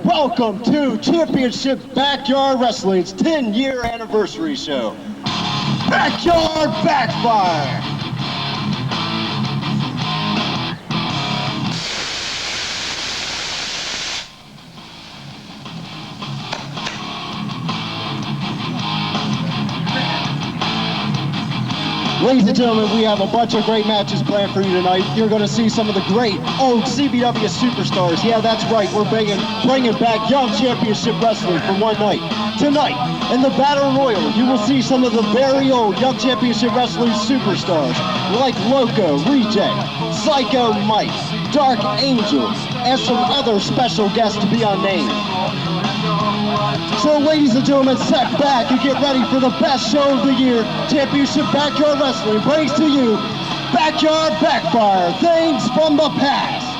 welcome to Championship Backyard Wrestling's 10-year anniversary show, Backyard Backfire. Ladies and gentlemen, we have a bunch of great matches planned for you tonight. You're going to see some of the great old CBW superstars. Yeah, that's right. We're bringing back Young Championship Wrestling for one night. Tonight, in the Battle Royal, you will see some of the very old Young Championship Wrestling superstars like Loco, Reject, Psycho Mike, Dark Angel, and some other special guests to be unnamed. So ladies and gentlemen, sit back and get ready for the best show of the year. Championship Backyard Wrestling brings to you Backyard Backfire, things from the past.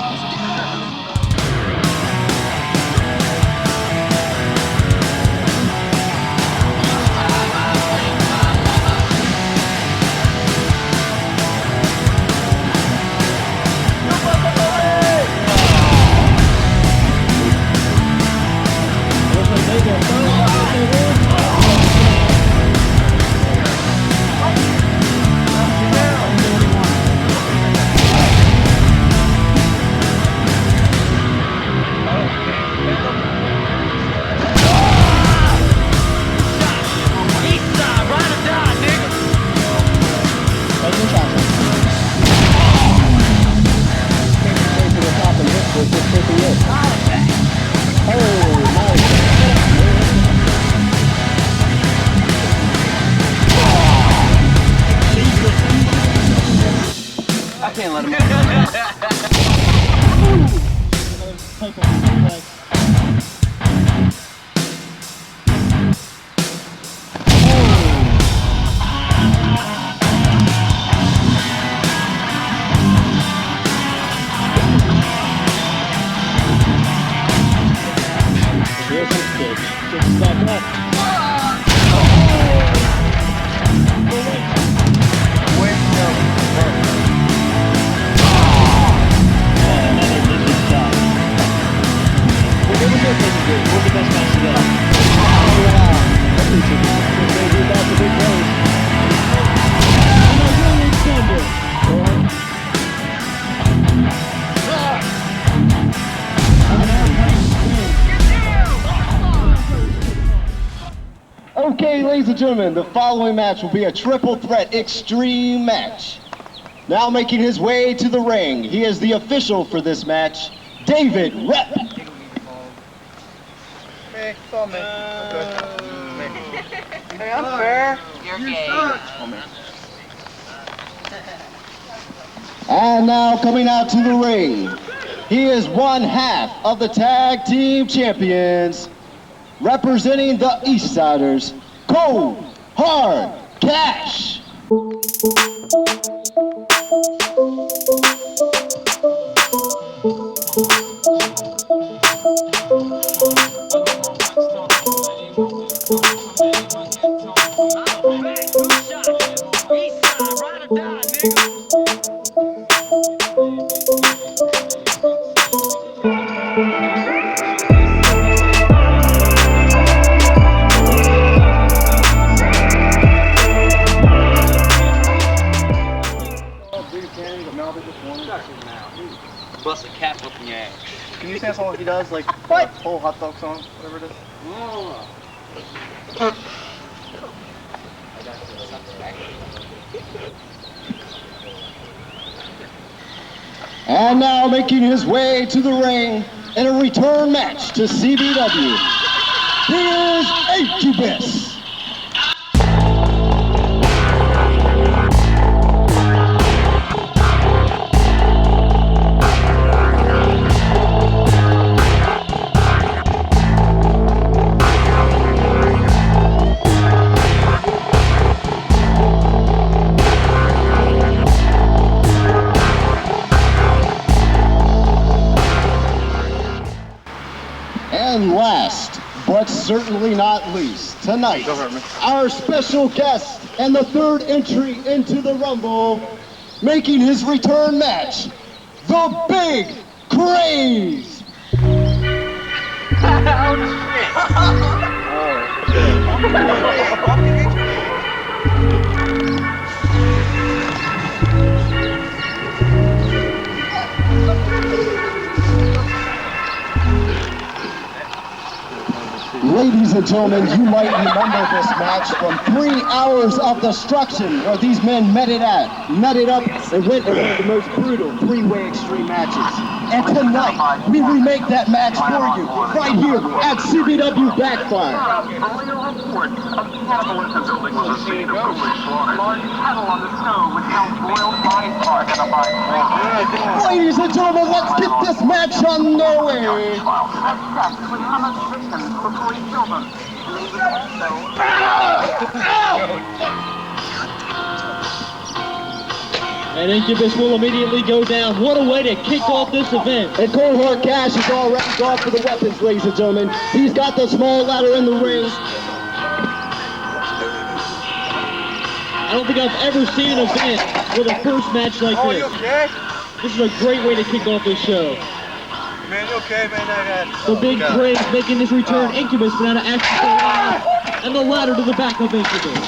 Okay, ladies and gentlemen, the following match will be a triple threat extreme match. Now making his way to the ring, he is the official for this match, David Rep. Hey, it's all me. Hey, I'm fair. You're gay. And now coming out to the ring, he is one half of the tag team champions, representing the Eastsiders, Cold Hard Cash. Bust a cap up in your ass. Can you sing song he does, like what? Whole hot dog song, whatever it is? And now making his way to the ring in a return match to CBW, here's Incubus. And last, but certainly not least, tonight, our special guest and the third entry into the Rumble, making his return match, the Big Craze. Ladies and gentlemen, you might remember this match from 3 hours of destruction where these men met it up and went in one of the most brutal 3-way extreme matches. And tonight, we remake that match for you right here at CBW Backfire. Ladies and gentlemen, let's get this match underway. And Incubus will immediately go down. What a way to kick off this event. And Cold Hard Cash is already gone for the weapons, ladies and gentlemen. He's got the small ladder in the ring. I don't think I've ever seen an event with a first match like this. You okay? This is a great way to kick off this show. Man, you okay, man? The big Craze making his return. Incubus went out of action for a while. And the ladder to the back of Incubus.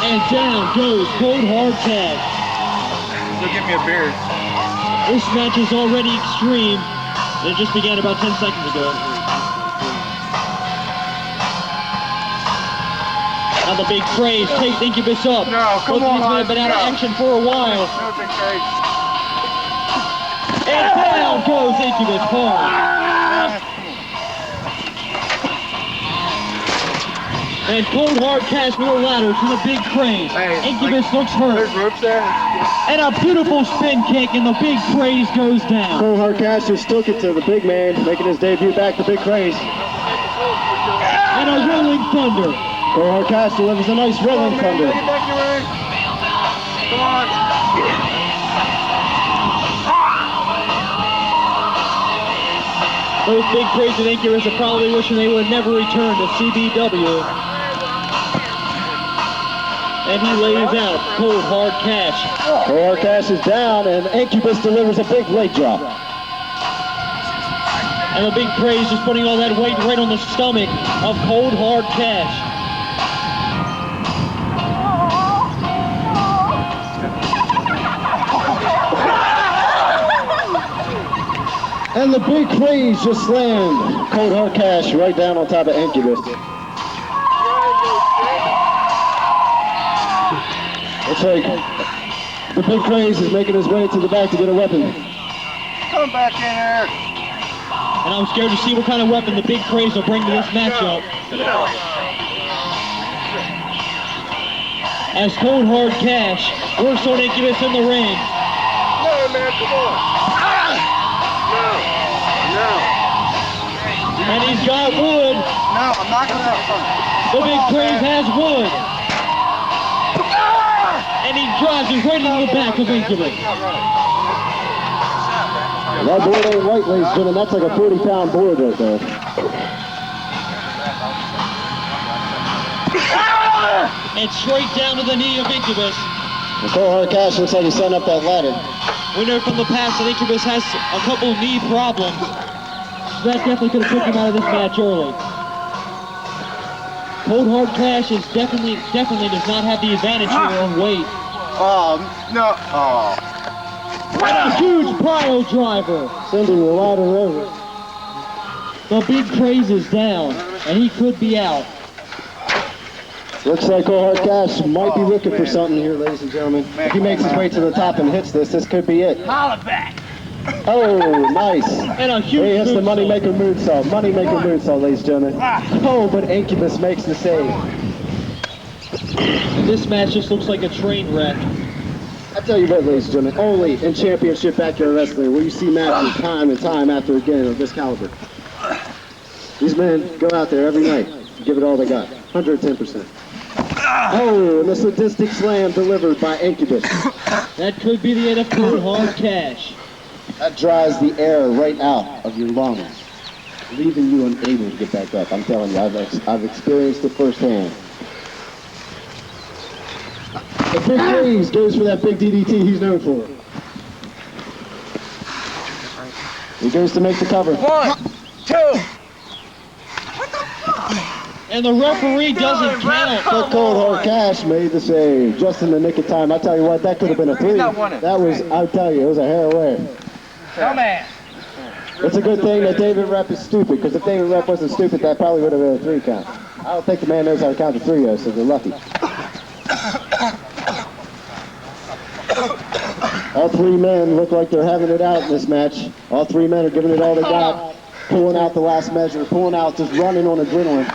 And down goes Cold Hard Cash. So give me a beer. This match is already extreme. It just began about 10 seconds ago. Now the big Craze takes Incubus up. No, come Both on. these men have been out of action for a while. No, big Craze. And down goes Incubus hard. And Cold Hard Cash with a ladder to the big Craze. Hey, Incubus looks hurt. There's ropes there. And a beautiful spin kick, and the big Craze goes down. Cold Hard Cash just took it to the big man, making his debut back to Big Craze. And a rolling thunder. Cold Hard Cash delivers a nice rolling thunder. Get back in your ring. Come on. Both Big Craze and Incubus are probably wishing they would never return to CBW. And he lays out Cold Hard Cash. Cold Hard Cash is down, and Incubus delivers a big leg drop. And the big Craze just putting all that weight right on the stomach of Cold Hard Cash. And the big Craze just slammed Cold Hard Cash right down on top of Incubus. Looks like the big Craze is making his way to the back to get a weapon. Come back in here. And I'm scared to see what kind of weapon the big Craze will bring to this matchup. As Cold Hard Cash works on Incubus in the ring. No, man, come on. No. And he's got wood. No, I'm not gonna have fun. The big Craze has wood. And he drives it right into the back of Incubus. That board ain't right, ladies and gentlemen. That's like a 40-pound board right there. And straight down to the knee of Incubus. And Cold Hard Cash looks like he's setting up that ladder. We know from the past that Incubus has a couple knee problems. So that definitely could have took him out of this match early. Cold Hard Cash is definitely does not have the advantage here on weight. No. Oh. And a huge pile driver. Sending the ladder over. The big Craze is down, and he could be out. Looks like Cold Hard Cash might be looking for something here, ladies and gentlemen. If he makes his way to the top and hits this could be it. Holla back. Oh, nice. And a huge He hits the moonsault. Moneymaker moonsault. Moneymaker moonsault, ladies and gentlemen. Oh, but Incubus makes the save. This match just looks like a train wreck. I tell you what, ladies and gentlemen, only in Championship Backyard Wrestling will you see matches time and time after again of this caliber. These men go out there every night and give it all they got. 110%. Oh, and the sadistic slam delivered by Incubus. That could be the end of Cold Hard Cash. That dries the air right out of your lungs. leaving you unable to get back up. I'm telling you, I've experienced it firsthand. The big Craze goes for that big DDT he's known for. He goes to make the cover. 1, 2. And the referee doesn't count. But Cold Hard Cash made the save just in the nick of time. I tell you what, that could have been a 3. That was, I'll tell you, it was a hair away. Come on. It's a good thing that David Rep is stupid, because if David Rep wasn't stupid, that probably would have been a 3 count. I don't think the man knows how to count to 3 though, so they're lucky. All 3 men look like they're having it out in this match. All 3 men are giving it all they got, pulling out the last measure, pulling out, just running on adrenaline.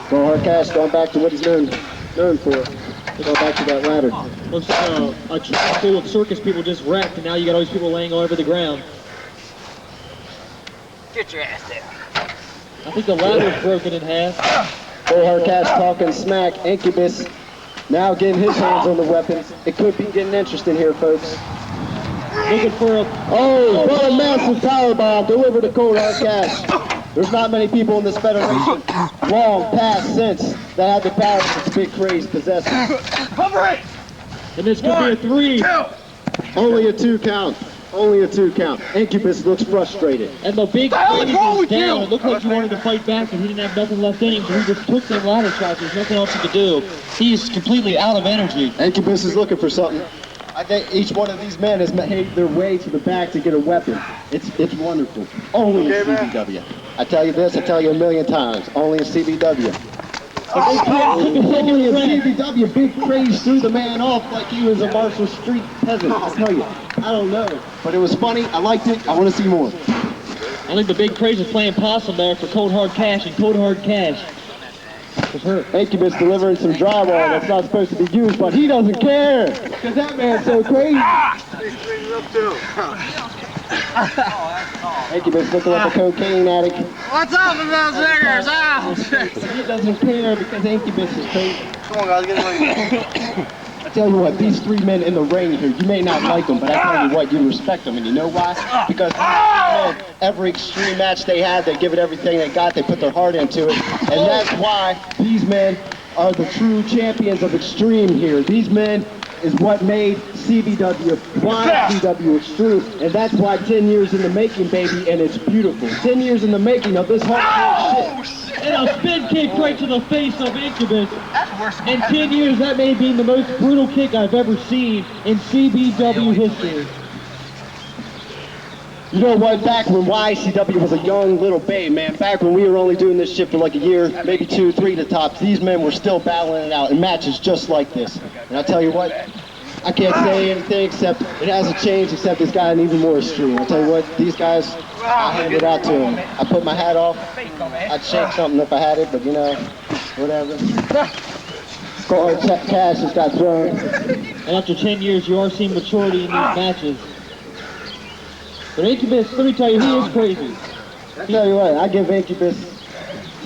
Cold Hard Cash going back to what he's known for. Going back to that ladder. Looks like a track full of circus people just wrecked, and now you got all these people laying all over the ground. Get your ass there. I think the ladder's broken in half. Cold Hard Cash talking smack. Incubus now getting his hands on the weapons. It could be getting interesting here, folks. Looking for a... Oh, what a massive powerbomb delivered to Cold Hard Cash. There's not many people in this federation, long past since, that have the power that this big Craze possesses. Cover it. And this could be a 3. 2. Only a 2 count. Only a 2 count. Incubus looks frustrated. And the big Craze is down. It looked like he wanted to fight back, but he didn't have nothing left in him, so he just took them ladder shots. There's nothing else he could do. He's completely out of energy. Incubus is looking for something. I think each one of these men has made their way to the back to get a weapon. It's wonderful. Only in CBW. I tell you this, I tell you a million times. Only in CBW. Only in CBW, big Craze threw the man off like he was a Marshall Street peasant. I tell you, I don't know. But it was funny, I liked it, I want to see more. I think the big Craze is playing possum there for Cold Hard Cash, and Cold Hard Cash was hurt. Incubus delivering some drywall that's not supposed to be used, but he doesn't care, because that man's so crazy. Incubus looking like a cocaine addict. What's up with those niggers? Ow! He doesn't care because Incubus is crazy. Come on, guys, get ready. I tell you what, these 3 men in the ring here, you may not like them, but I tell you what, you respect them, and you know why? Because every extreme match they have, they give it everything they got, they put their heart into it, and that's why these men are the true champions of extreme here. These men is what made CBW, why CBW extreme, and that's why 10 years in the making, baby, and it's beautiful. 10 years in the making of this hardcore shit. And a spin kick right to the face of Incubus. In 10 years, that may be the most brutal kick I've ever seen in CBW history. You know what, back when YCW was a young little babe, man, back when we were only doing this shit for like a year, maybe 2, 3 to tops, these men were still battling it out in matches just like this. And I'll tell you what, I can't say anything except it hasn't changed except it's gotten even more extreme. I'll tell you what, these guys, I hand it out to them. I put my hat off, I'd shake something if I had it, but you know, whatever. Cold Hard Cash just got thrown. And after 10 years, you are seeing maturity in these matches. But Incubus, let me tell you, he is crazy. I tell you what, I give Incubus,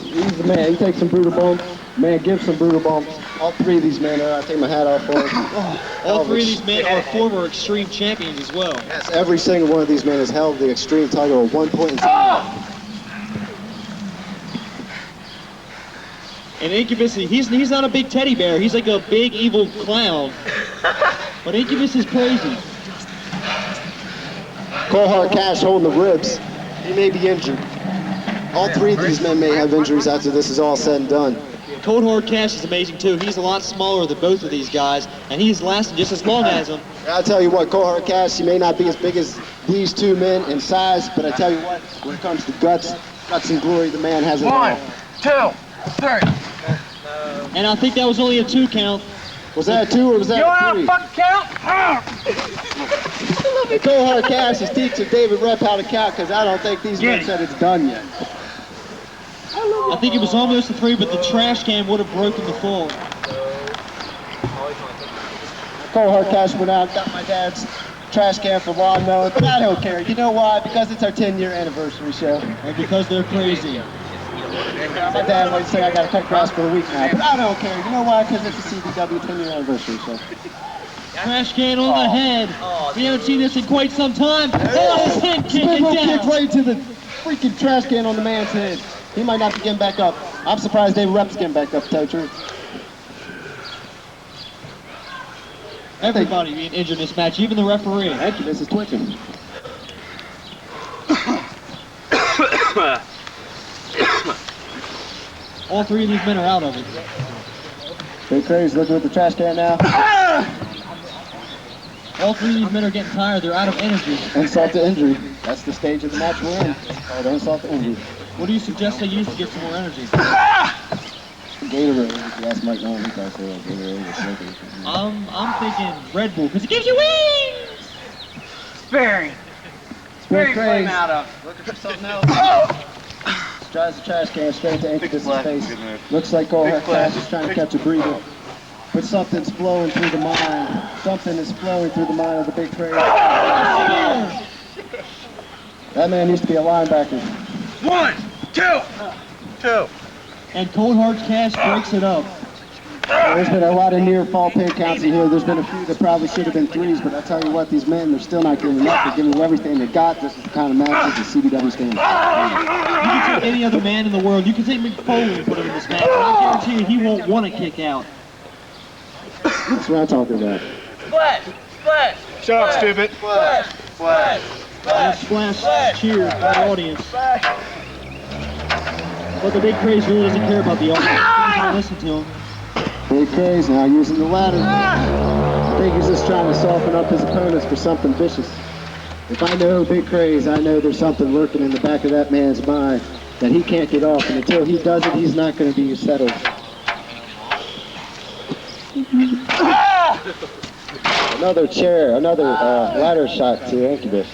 he's the man. He takes some brutal bumps. Man, give some brutal bumps. All 3 of these men, I take my hat off for them. All 3 of these men are former Extreme champions as well. Yes, every single one of these men has held the Extreme title at one point in time. And Incubus, he's not a big teddy bear. He's like a big evil clown. But Incubus is crazy. Cold Hard Cash holding the ribs. He may be injured. All 3 of these men may have injuries after this is all said and done. Cold Hard Cash is amazing too. He's a lot smaller than both of these guys, and he's lasted just as long as them. I'll tell you what, Cold Hard Cash, he may not be as big as these 2 men in size, but I tell you what, when it comes to guts and glory, the man has it all. 1, 2, 3. And I think that was only a 2 count. Was that a 2 or was that You a want 3? to fucking count? Cold Hard Cash is teaching David Rep how to count because I don't think these men said it's done yet. I think it was almost a 3, but the trash can would have broken the fall. Cold Hard Cash went out, got my dad's trash can for lawn mowing, but I don't care. You know why? Because it's our 10-year anniversary show. And because they're crazy. My dad might say I got to cut grass for a week now, but I don't care. You know why? Because it's a CBW 10-year anniversary show. Trash can on the head. We haven't seen this in quite some time. Oh, pin kick Spin it move kick down. right to the freaking trash can on the man's head. He might not be getting back up. I'm surprised David Rep's getting back up, to tell the truth. Everybody being injured in this match, even the referee. Incubus is twitching. All three of these men are out of it. Big Craze looking at the trash can now. All three of these men are getting tired. They're out of energy. Insult to injury. That's the stage of the match we're in. Called insult to injury. What do you suggest they use to get some more energy? Gatorade. If you ask Mike Nolan, he probably say Gatorade or something. I'm thinking Red Bull, because it gives you wings! Sparing. Big Flame Craze out of. Looking for something else. drives the trash can straight to Incubus' flag. face. Good move. Looks like Cole Big flag. Cash is trying to catch a breather. But something's flowing through the mind. Something is flowing through the mind of the Big Craze. That man used to be a linebacker. 1, 2, 2. And Cold Hard Cash breaks it up. There's been a lot of near fall pin counts in here. There's been a few that probably should have been threes, but I tell you what, these men, they're still not giving up. They're giving everything they got. This is the kind of match that the CBW stands for. You can take any other man in the world. You can take McFoley and put him in this match. And I guarantee you he won't want to kick out. That's what I'm talking about. Splash! Splash! Shut up, stupid. Splash! Splash! And splash cheers from the audience. But the Big Craze really doesn't care about the audience. He doesn't listen to him. Big Craze now using the ladder. I think he's just trying to soften up his opponents for something vicious. If I know Big Craze, I know there's something lurking in the back of that man's mind that he can't get off, and until he does it, he's not going to be settled. Another chair, another ladder shot to Incubus.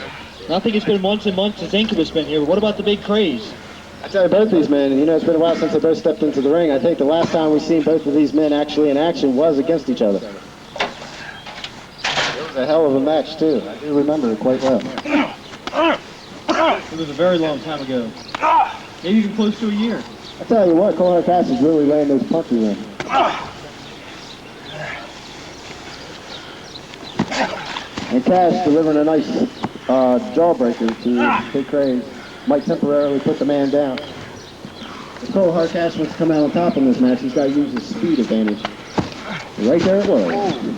I think it's been months and months since Incubus been here, but what about the Big Craze? I tell you, both these men, and you know, it's been a while since they both stepped into the ring. I think the last time we've seen both of these men actually in action was against each other. It was a hell of a match, too. I do remember it quite well. It was a very long time ago. Maybe even close to a year. I tell you what, Cole Cash is really laying those punches in. And Cash delivering a nice jawbreaker to Big Craze. Might temporarily put the man down. If Cole Cash wants to come out on top in this match, he's got to use his speed advantage. Right there it was.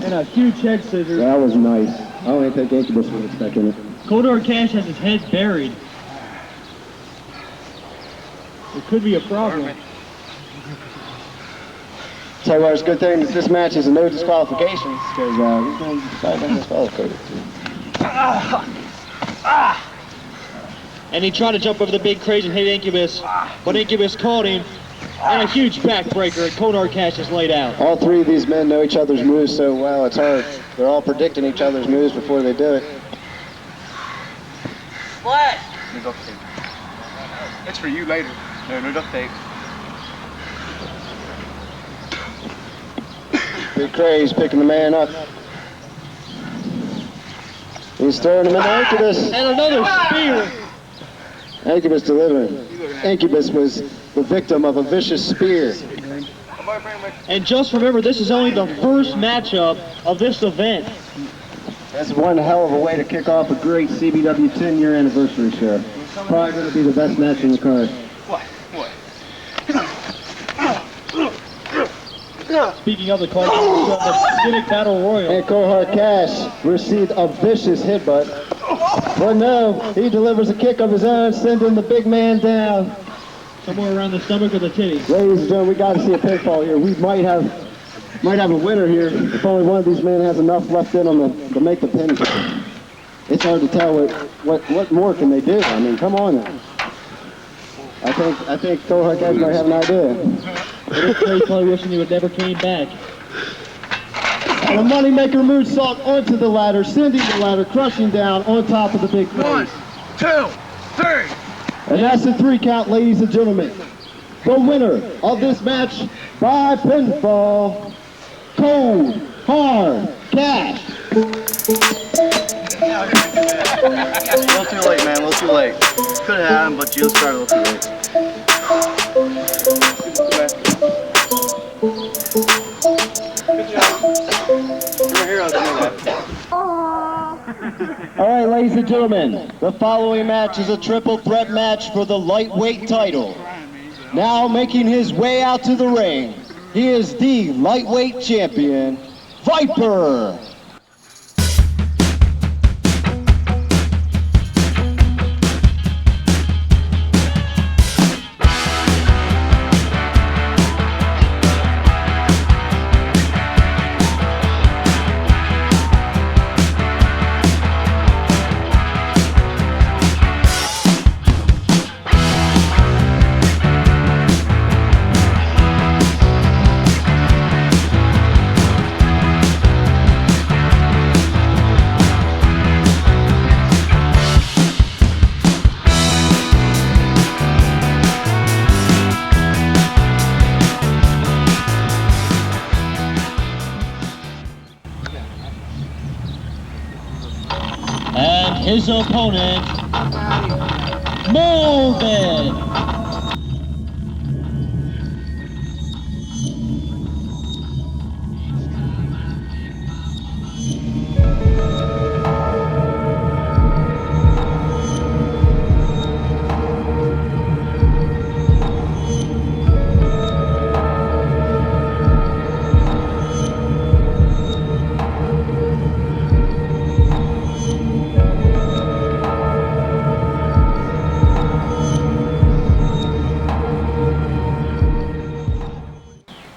And a huge head scissors. That was nice. I don't even think Incubus was expecting it. Cold Hard Cash has his head buried. It could be a problem. Tell you what, it's a good thing that this match is a no disqualifications, because he's going to decide on disqualified. And he tried to jump over the Big Craze and hit Incubus, but Incubus caught him. And a huge backbreaker, and Cold Hard Cash is laid out. All three of these men know each other's moves so well, it's hard. They're all predicting each other's moves before they do it. Splash! No duct tape. That's for you later. No duct tape. Big Craze picking the man up. He's throwing him into Incubus. And another spear. Incubus delivering. Incubus was the victim of a vicious spear. And just remember, this is only the first matchup of this event. That's one hell of a way to kick off a great CBW 10-year anniversary show. Probably going to be the best match in the card. Speaking of the card, the Civic Battle Royal. And Cold Hard Cash received a vicious headbutt. But no, he delivers a kick of his own, sending the big man down. Somewhere around the stomach or the titty. Ladies and gentlemen, we got to see a pinfall here. We might have a winner here if only one of these men has enough left in them to make the pin. It's hard to tell what more can they do. I mean, come on now. I think Cold Hard Cash might have an idea. Big Craze probably wishing he would never came back. And a moneymaker moonsault onto the ladder, sending the ladder crashing down on top of the Big Craze. 1, 2, 3. And that's the 3 count, ladies and gentlemen. The winner of this match by pinfall, Cold Hard Cash. A little too late, man. A little too late. Could have had him, but you started a little too late. Good job. You're a hero. All right, ladies and gentlemen, the following match is a triple threat match for the lightweight title. Now making his way out to the ring, he is the lightweight champion, Viper. And his opponent, Morbid.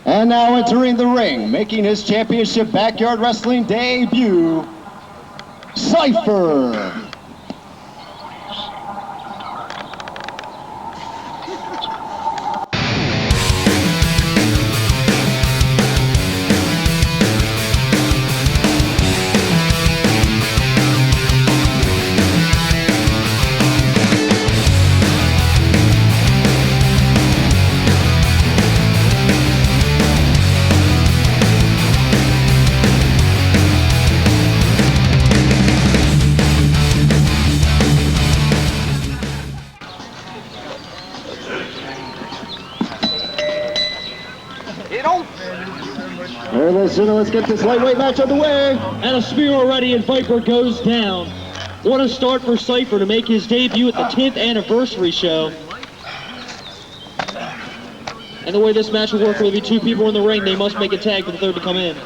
And now entering the ring, making his championship backyard wrestling debut, Syfer. All right, ladies and gentlemen, let's get this lightweight match underway. And a spear already, and Viper goes down. What a start for Syfer to make his debut at the 10th anniversary show. And the way this match will work will be two people in the ring. They must make a tag for the third to come in.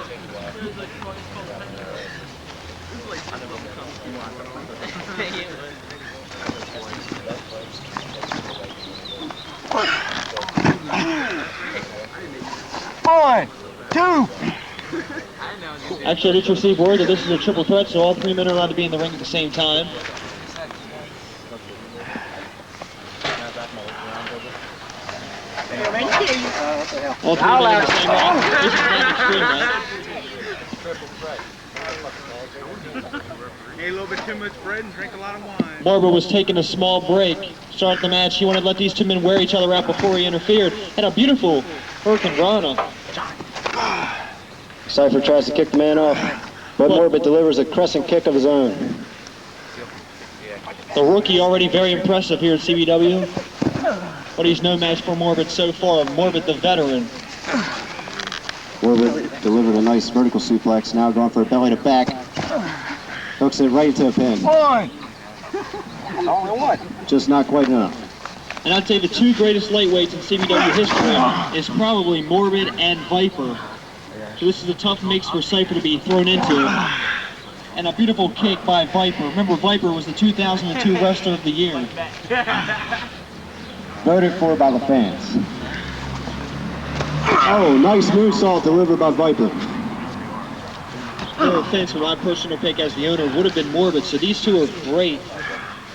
One, two. Actually, I just received word that this is a triple threat, so all three men are allowed to be in the ring at the same time. All three men in the same ring. This is not extreme, right? Ate a little bit too much bread and drink a lot of wine. Morbid was taking a small break. Start the match. He wanted to let these two men wear each other out before he interfered. Had a beautiful hurricane rana. Syfer tries to kick the man off, but Morbid delivers a crescent kick of his own. The rookie already very impressive here at CBW, but he's no match for Morbid so far. Morbid, the veteran. Morbid delivered a nice vertical suplex, now going for a belly to back. Hooks it right into a pin. One. Only one. Just not quite enough. And I'd say the two greatest lightweights in CBW history is probably Morbid and Viper. So this is a tough mix for Syfer to be thrown into. And a beautiful kick by Viper. Remember, Viper was the 2002 Wrestler of the Year. Voted for by the fans. Oh, nice moonsault delivered by Viper. No offense, but my personal pick as the owner would have been Morbid. So these two are great.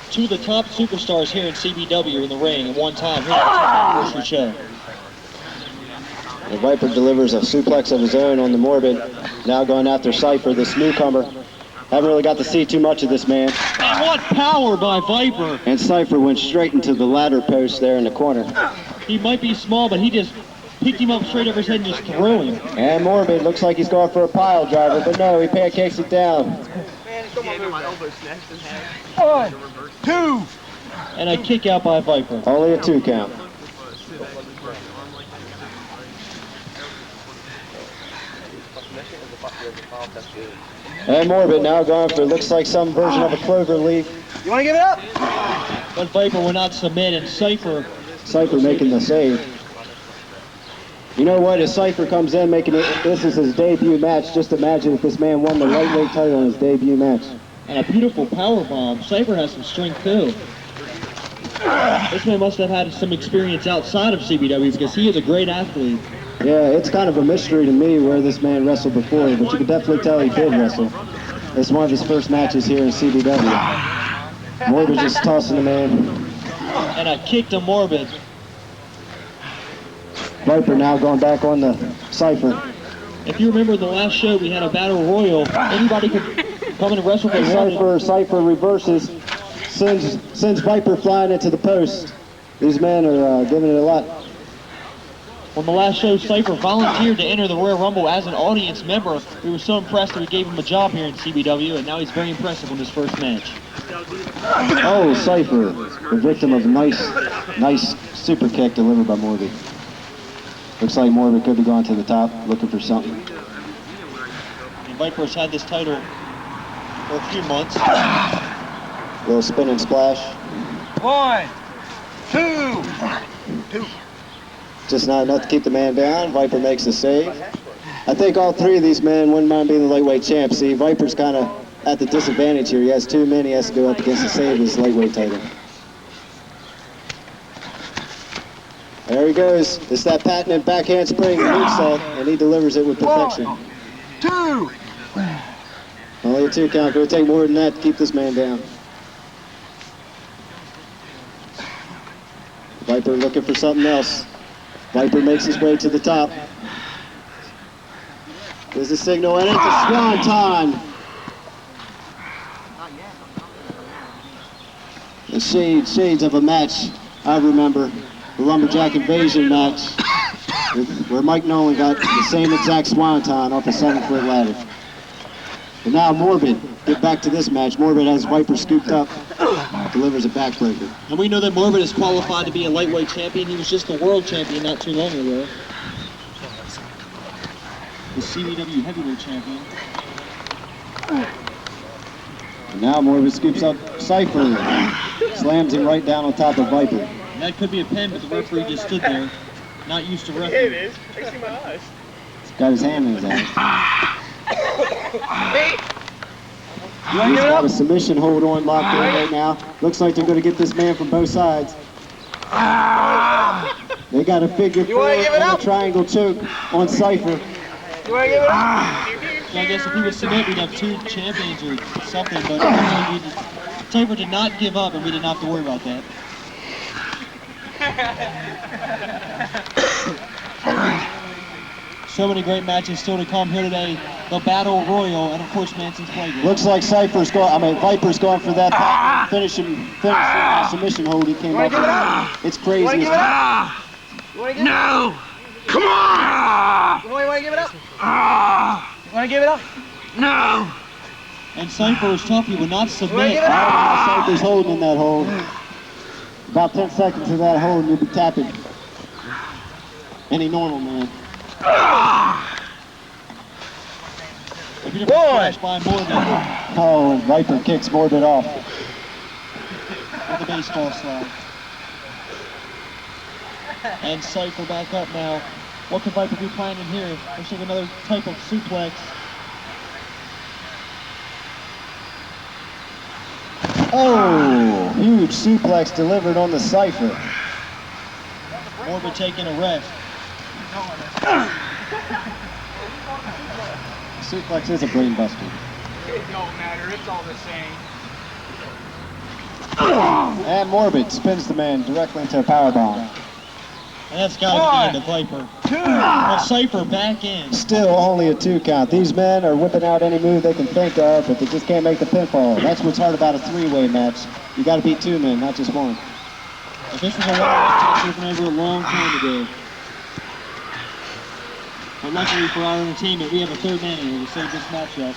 Two of the top superstars here in CBW in the ring at one time here at the show. The Viper delivers a suplex of his own on the Morbid. Now going after Syfer, this newcomer. Haven't really got to see too much of this man. And what power by Viper. And Syfer went straight into the ladder post there in the corner. He might be small, but he just picked him up straight over his head and just threw him. And Morbid looks like he's going for a pile driver, but no, he pancakes it down. One, two. And a kick out by Viper. Only a 2 count. And Morbid now going for, looks like some version of a clover leaf. You want to give it up? But Viper will not submit, and Syfer making the save. You know what, as Syfer comes in making it, this is his debut match. Just imagine if this man won the lightweight title in his debut match. and a beautiful power bomb. Syfer has some strength too. This man must have had some experience outside of CBW because he is a great athlete. Yeah, it's kind of a mystery to me where this man wrestled before, but you can definitely tell he did wrestle. It's one of his first matches here in CBW. Morbid just tossing him in. And a kick to Morbid. Viper now going back on the Syfer. If you remember the last show, we had a battle royal. Anybody could come and wrestle for Syfer reverses, sends Viper flying into the post. These men are giving it a lot. On the last show, Syfer volunteered to enter the Royal Rumble as an audience member. We were so impressed that we gave him a job here in CBW, and now he's very impressive on his first match. Oh, Syfer, the victim of a nice super kick delivered by Morbid. Looks like Morbid could be going to the top, looking for something. And Viper's had this title for a few months. Little spin and splash. 1, 2. Just not enough to keep the man down. Viper makes the save. I think all three of these men wouldn't mind being the lightweight champ. See, Viper's kind of at the disadvantage here. He has too many. He has to go up against the save his lightweight title. There he goes. It's that patented backhand spring moonsault, and he delivers it with perfection. 1, 2. Only a 2 count. Going to take more than that to keep this man down. Viper looking for something else. Viper makes his way to the top. There's the signal, and it's a swanton. The shades of a match I remember. The Lumberjack Invasion match, where Mike Nolan got the same exact swanton off a 7-foot ladder. But now Morbid, get back to this match. Morbid has Viper scooped up, delivers a backbreaker. And we know that Morbid is qualified to be a lightweight champion. He was just the world champion not too long ago. The CBW heavyweight champion. And now Morbid scoops up Syfer, slams him right down on top of Viper. And that could be a pin, but the referee just stood there, not used to referee. It is. I see my eyes. He's got his hand in his ass. He's got a submission hold on locked in right now. Looks like they're going to get this man from both sides. They got a figure four and a triangle choke on Syfer. You want to give it up? So I guess if he would submit, we'd have 2 champions or something, but Syfer did not give up, and we didn't have to worry about that. So many great matches still to come here today. The Battle Royal, and of course Manson's Playground. Looks like Viper's going for that finishing submission hold he came up with. It's crazy. You want to give it up? No! Come on! You want to give it up? You want to give it up? No! And Syfer was tough, he would not submit. Syfer's holding in that hold. About 10 seconds of that hold and you'll be tapping. Any normal man. A beautiful splash by Morbid Oh, and Viper kicks Morbid off. with the baseball slide. And Syfer back up now. What could Viper be planning here? Looks like another type of suplex. Oh, huge suplex delivered on the Syfer. Morbid taking a rest. Suplex is a brain buster. It don't matter. It's all the same. And Morbid spins the man directly into a powerbomb. And that's got to be the end of Viper. 2. Well, Syfer back in. Still only a 2 count. These men are whipping out any move they can think of, but they just can't make the pinfall. That's what's hard about a 3-way match. You got to beat 2 men, not just one. If this was a one-match, it would have been over a long time ago. But luckily for our entertainment, we have a 3rd man here to save this matchup.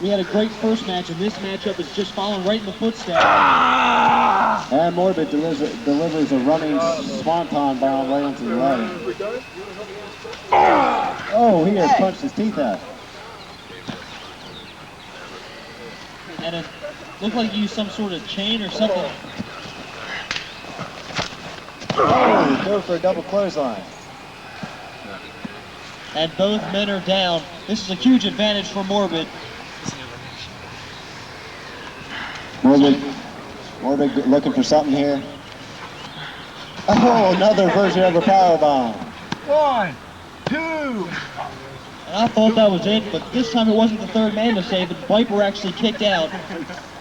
We had a great first match, and this matchup is just following right in the footsteps. And Morbid delivers a running swanton bomb right into the ladder. Oh, he has punched his teeth out. and it looked like he used some sort of chain or something. Oh, go for a double clothesline. And both men are down. This is a huge advantage for Morbid. Morbid looking for something here. Oh, another version of a powerbomb. 1, 2. And I thought that was it, but this time it wasn't the third man to save it. Viper actually kicked out.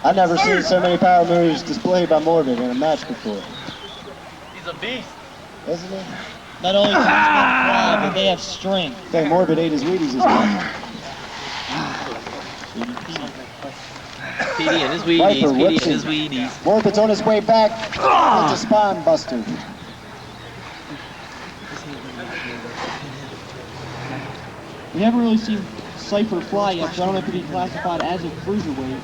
I've never seen so many power moves displayed by Morbid in a match before. He's a beast. Isn't he? Not only can these men fly, but they have strength. Okay, Morbid ate his Wheaties as well. PD and his Weedies, Viper PD whips and his him. Weedies. Morbid's on his way back. It's a spine buster. We haven't really seen Syfer fly yet, so I don't know if he'd be classified as a cruiserweight.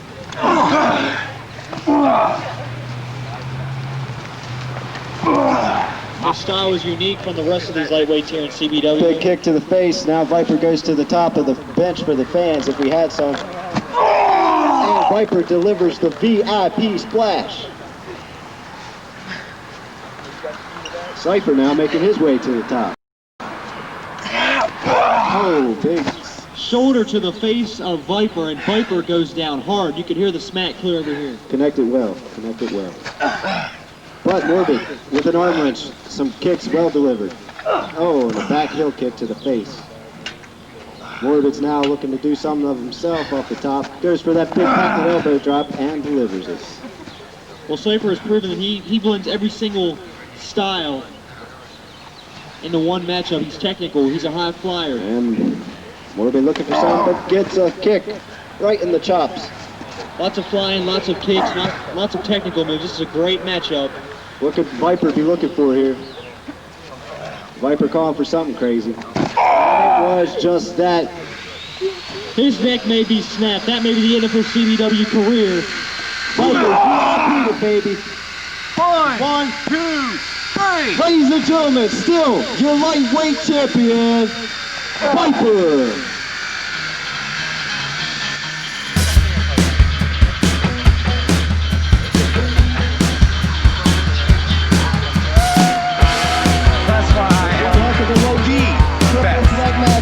Their style is unique from the rest of these lightweights here in CBW. Big kick to the face. Now Viper goes to the top of the bench for the fans if we had some. And Viper delivers the VIP splash. Syfer now making his way to the top. Oh, big. Shoulder to the face of Viper, and Viper goes down hard. You can hear the smack clear over here. Connected well, connected well. But Morbid with an arm wrench, some kicks well delivered. Oh, and a back heel kick to the face. Morbid's now looking to do something of himself off the top. Goes for that big patented elbow drop and delivers it. Well, Syfer has proven that he blends every single style into one matchup. He's technical, he's a high flyer. And Morbid looking for something, but gets a kick right in the chops. Lots of flying, lots of kicks, lots of technical moves. This is a great matchup. What could Viper be looking for here? Viper calling for something crazy. It was just that. His neck may be snapped. That may be the end of his CBW career. Viper, VIP, baby. 1, 2, 3. Ladies and gentlemen, still your lightweight champion, Viper.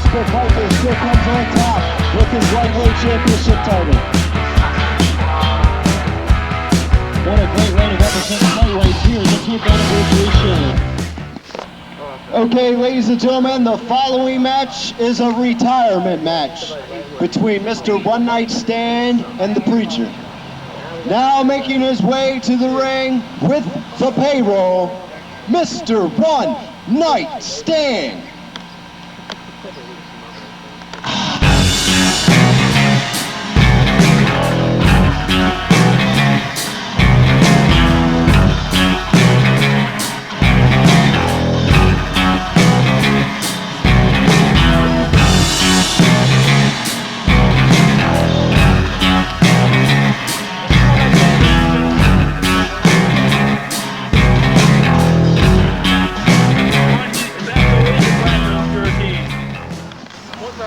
But Viper still comes on top with his lightweight championship title. What a great way to represent the lightweights here in the 10th anniversary show. Okay, ladies and gentlemen, the following match is a retirement match between Mr. One Night Stand and the Preacher. Now making his way to the ring with the Payroll, Mr. One Night Stand.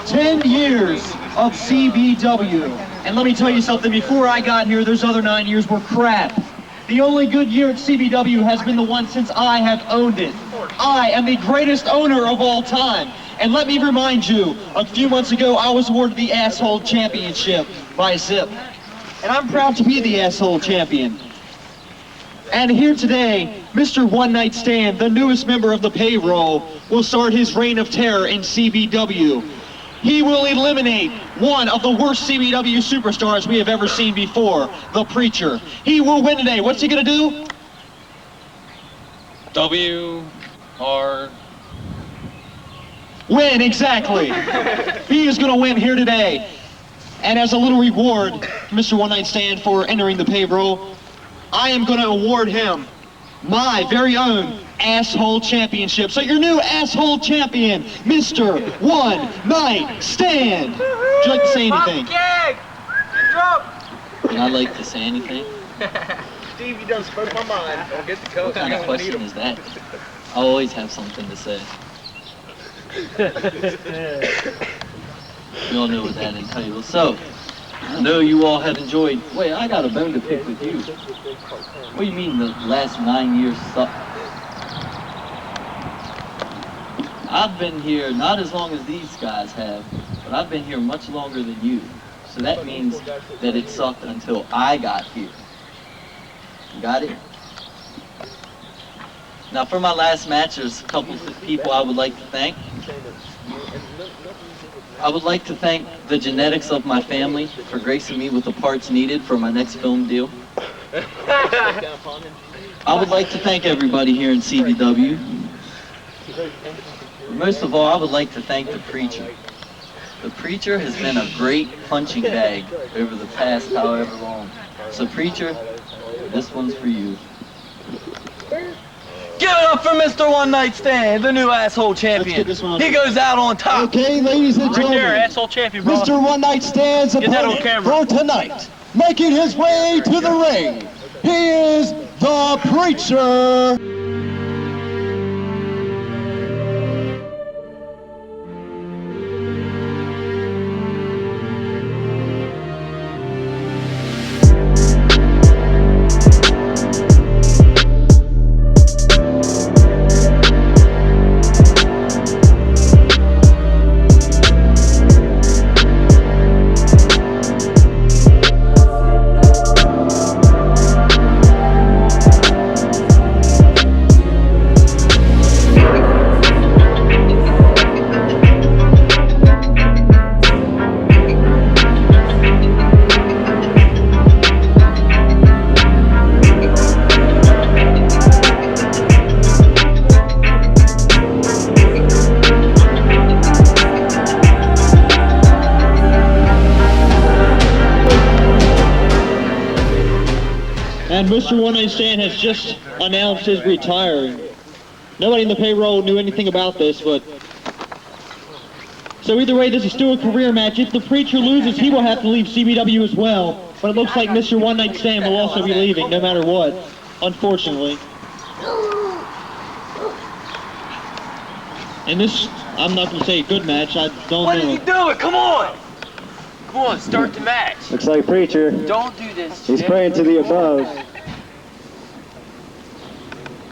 10 years of CBW. And let me tell you something, before I got here, those other 9 years were crap. The only good year at CBW has been the one since I have owned it. I am the greatest owner of all time. And let me remind you, a few months ago, I was awarded the Asshole Championship by Zip. And I'm proud to be the Asshole Champion. And here today, Mr. One Night Stand, the newest member of the Payroll, will start his reign of terror in CBW. He will eliminate one of the worst CBW superstars we have ever seen before, the Preacher. He will win today. What's he gonna do? W-R... Win, exactly. He is gonna win here today. And as a little reward, Mr. One Night Stand, for entering the Payroll, I am gonna award him my very own Asshole Championship. So your new Asshole Champion, Mr. One Night Stand. Would you like to say anything? Would I like to say anything? Steve, you done spoke my mind. I'll get the coat. What kind of question is that? I always have something to say. You all know what that entails. So, I know you all have enjoyed. Wait, I got a bone to pick with you. What do you mean the last 9 years sucked? I've been here not as long as these guys have, but I've been here much longer than you. So that means that it sucked until I got here. Got it? Now for my last match, there's a couple of people I would like to thank. I would like to thank the genetics of my family for gracing me with the parts needed for my next film deal. I would like to thank everybody here in CBW. Most of all, I would like to thank the preacher. The preacher has been a great punching bag over the past however long. So preacher, this one's for you. Give it up for Mr. One Night Stand, the new asshole champion. He goes out on top. Okay, ladies and gentlemen, asshole champion, bro. Mr. One Night Stand's opponent for tonight, making his way to the ring, he is the Preacher. And Mr. One Night Stand has just announced his retiring. Nobody in the payroll knew anything about this, but... So either way, this is still a career match. If the Preacher loses, he will have to leave CBW as well. But it looks like Mr. One Night Stand will also be leaving, no matter what, unfortunately. And this, I'm not going to say a good match, I don't know. What did you do it? Come on! Come on, start the match. Looks like Preacher. Don't do this. He's praying to the above.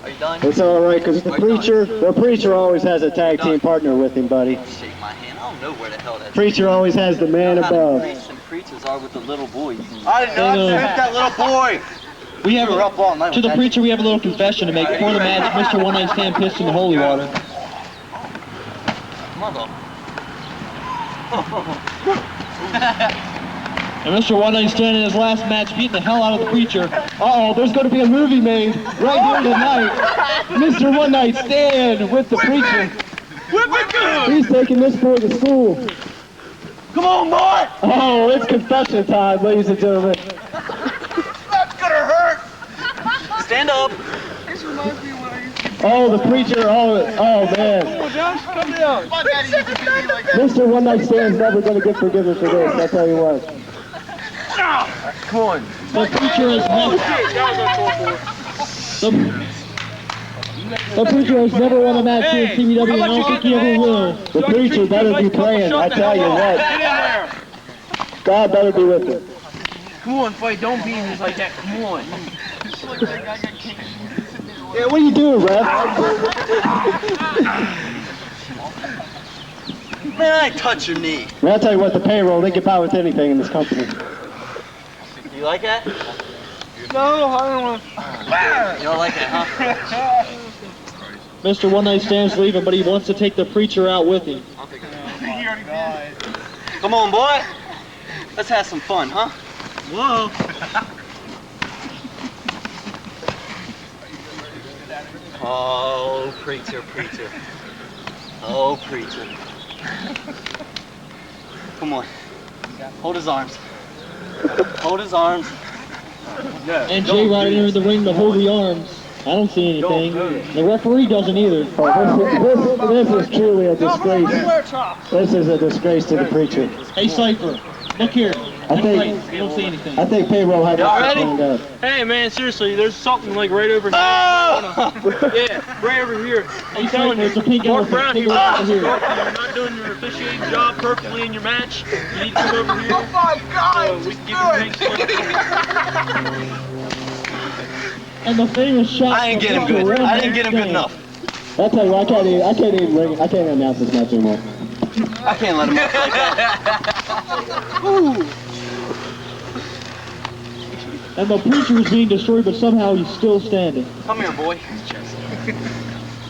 Are you done? It's all right, because the Preacher always has a tag team partner with him, buddy. Shake my hand. I don't know where the hell that's. Preacher always has the man above. Priests and preachers are with the little boys. I did not hit that little boy. We have were up all night to with the that. Preacher, we have a little confession to make. Before the match, Mr. One Night Stand pissed in the holy water. Mother. And Mr. One Night Stand in his last match beating the hell out of the Preacher. Uh-oh, there's going to be a movie made right here tonight. Mr. One Night Stand with the Preacher. He's taking this boy to school. Come on, boy. Oh, it's confession time, ladies and gentlemen. That's gonna hurt. Stand up. Oh, the Preacher, oh man. Come down. Mr. One Night Stand's never going to get forgiven for this, I'll tell you what. Come on. The Preacher has The Preacher has never won a match here in CBW, and I don't think he ever will. The Preacher better be praying, I tell you what. God better be with him. Come on, fight. Don't be in this like that. Come on. Yeah, what are you doing, Ref? Man, I ain't touch your knee. Man, I'll tell you what, the payroll, they get by with anything in this company. You like that? No, I don't want You don't like that, huh? Mr. One Night Stand's leaving, but he wants to take the Preacher out with him. Come on, boy. Let's have some fun, huh? Whoa. Oh, Preacher, Preacher. Oh, Preacher. Come on. Hold his arms. Hold his arms. And Jay right into the ring to hold the arms. I don't see anything. The referee doesn't either. This is truly a disgrace. This is a disgrace to the Preacher. Hey, Syfer, look here. I think Payroll had Y'all ready? it. Hey man, seriously, there's something like right over here. Yeah, right over here. I'm telling you, It's a pink Mark elephant. Brown Take here. a look over here. You're not doing your officiating job perfectly in your match. You need to come over here. Oh my God! So we can give you a pink slip. And the famous shot. I didn't get him good. I didn't get him good enough. I'll tell you, I can't even announce this match anymore. I can't let him up like that. And the preacher is being destroyed, but somehow he's still standing. Come here, boy.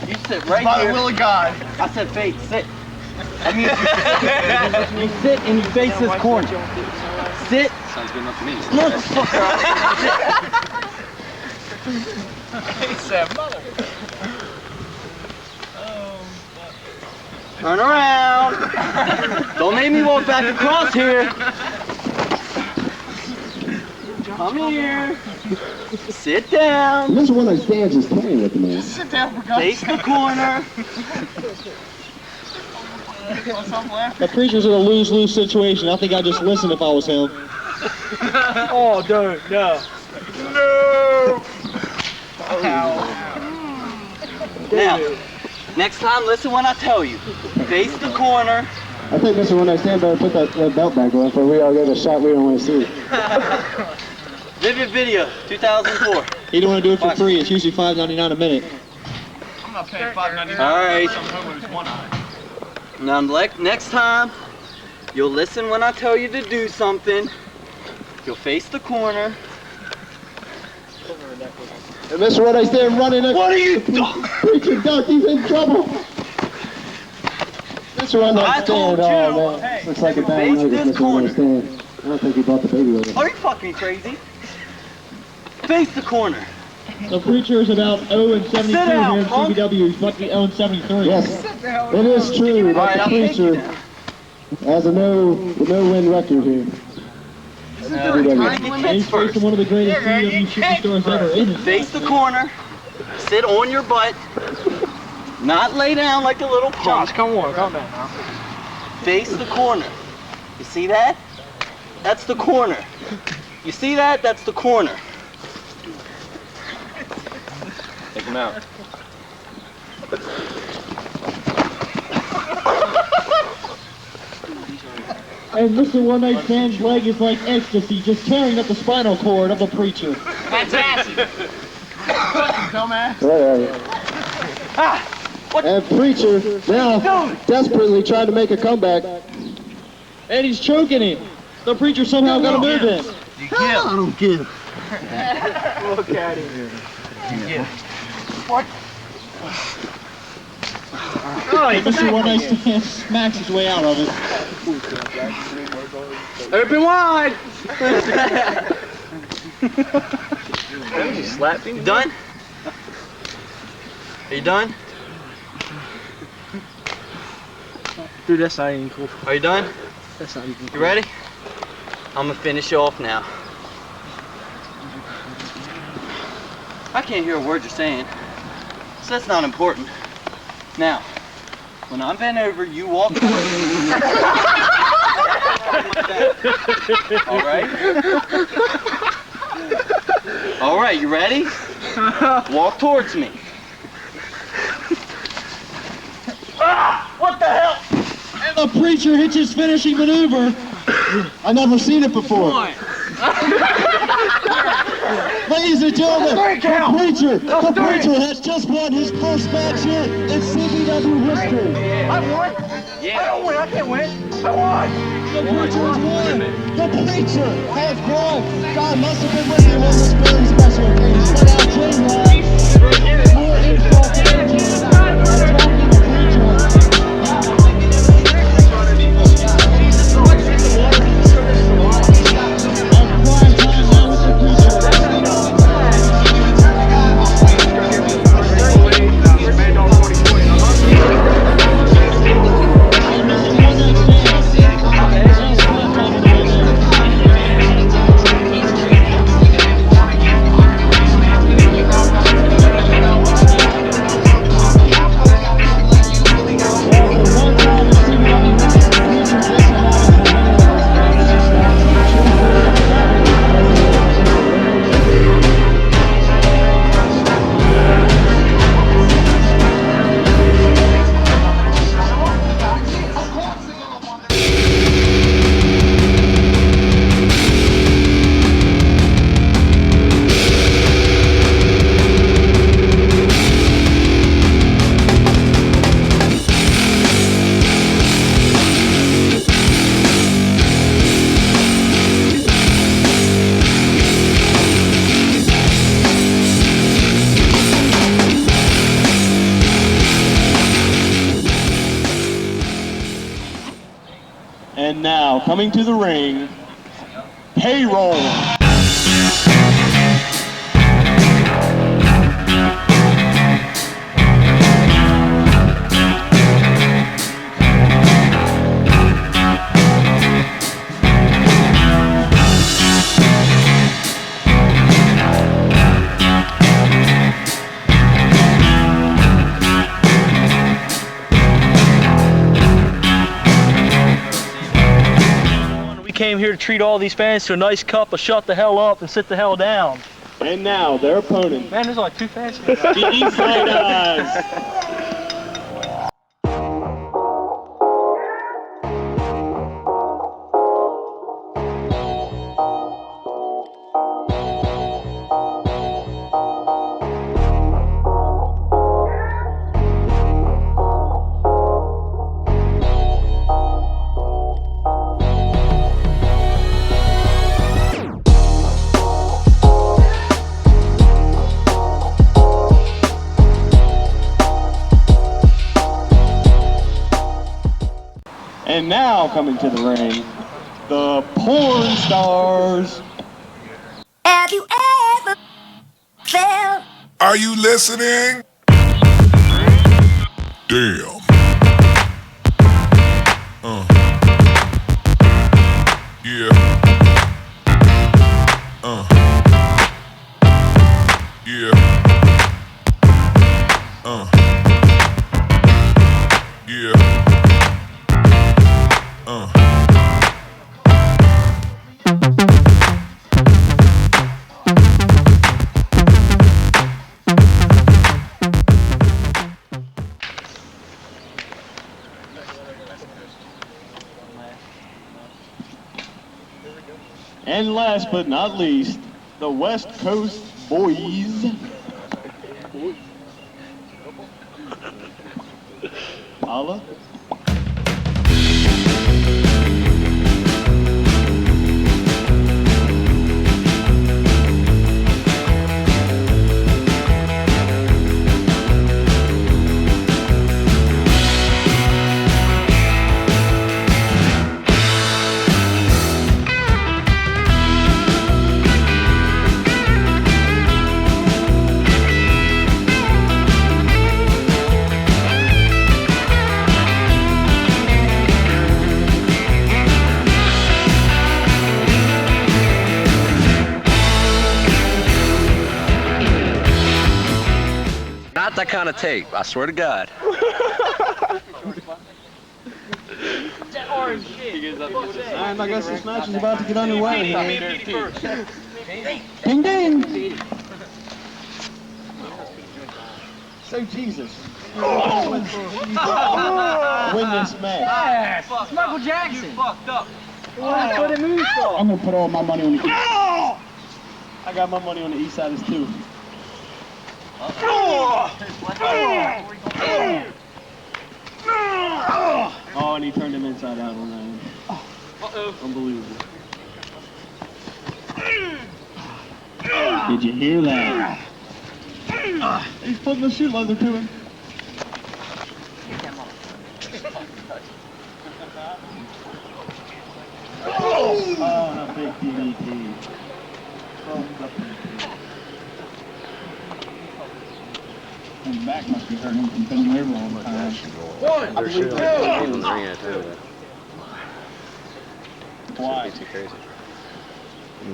You sit right By here. the will of God. I said face, sit. That means you sit and you face this corner. Sit. Sounds good enough to me. He said, mother. Turn around. Don't make me walk back across here. Come here. Sit down. This one that stands is playing with the man. Sit down for God's Face the corner. Want something left? The preacher's in a lose-lose situation. I think I'd just listen if I was him. Oh, don't, no. Now, next time, listen when I tell you. Face the corner. I think Mr. One Night Stand better put that belt back on for we all get a shot we don't want to see. Vivid Video, 2004. He don't want to do it for free. It's usually $5.99 a minute. I'm not paying $5.99. All right. Some homo's one eye. Now, next time, you'll listen when I tell you to do something. You'll face the corner. And Mr. One Night Stand running up. What are you doing? Preacher Duck, he's in trouble. Mr. One I Night told Stand, oh you. man. Looks like a bad Face night this with Mr. One Night corner. Stand. I don't think he brought the baby with him. Are you fucking crazy? Face the corner. The preacher is about 0-72 Sit down, here in punk. CBW. He's about to be 0-73. Yes, it is true All that right, the I'll take you preacher now. has a no-win record here. Trying to get And he's kicked facing first. one of the greatest CBW superstars ever in his Face the corner. Sit on your butt. Not lay down like a little punk. Josh, come on, calm down now. Face the corner. You see that? That's the corner. You see that? That's the corner. Take him out. And Mr. One Night Stand's leg is like ecstasy, just tearing up the spinal cord of the preacher. Fantastic. Dumbass. Right. And Preacher now desperately trying to make a comeback. And he's choking him. The preacher somehow got a move in. You get I don't give. Look at him. And Mr. One Night Stand smacks his way out of it. Open wide. You done? Are you done? Dude, that's not even cool. Are you done? That's not even You ready? I'm gonna finish you off now. I can't hear a word you're saying, so that's not important. Now, when I'm bent over, you walk towards me. All right? All right, you ready? Walk towards me. What the hell? And the preacher hits his finishing maneuver. I've never seen it before. Ladies and gentlemen, the preacher has just won his first match here in CBW history. I won. Yeah. I don't win. I can't win. I won. The preacher has won. The preacher has won. God must have been with him on this very special occasion. But now J-Rod, more info to attacking the preacher. now, coming to the ring, Payroll. Came here to treat all these fans to a nice cup of shut the hell up and sit the hell down. And now, their opponent, Man, there's like 2 fans. the Eaztzzidas. And now, coming to the ring, the Porn Stars. Have you ever felt? Are you listening? Damn. Yeah. Yeah. Yeah. And last but not least, the West Coast Boys. Holla. Not that kind of tape, I swear to God. That orange shit. And I guess this match is about to get underway. Ding ding! So Jesus. Win this match. It's Michael Jackson. You fucked up. I'm gonna put all my money on the East. I got my money on the Eaztzzidas too. Oh, and he turned him inside out on that one. Unbelievable. Did you hear that? He's putting the shoe leather to him. Oh, not big DDT. His back must be hurting him from bending over all the time. 1, 2. Why? Too crazy.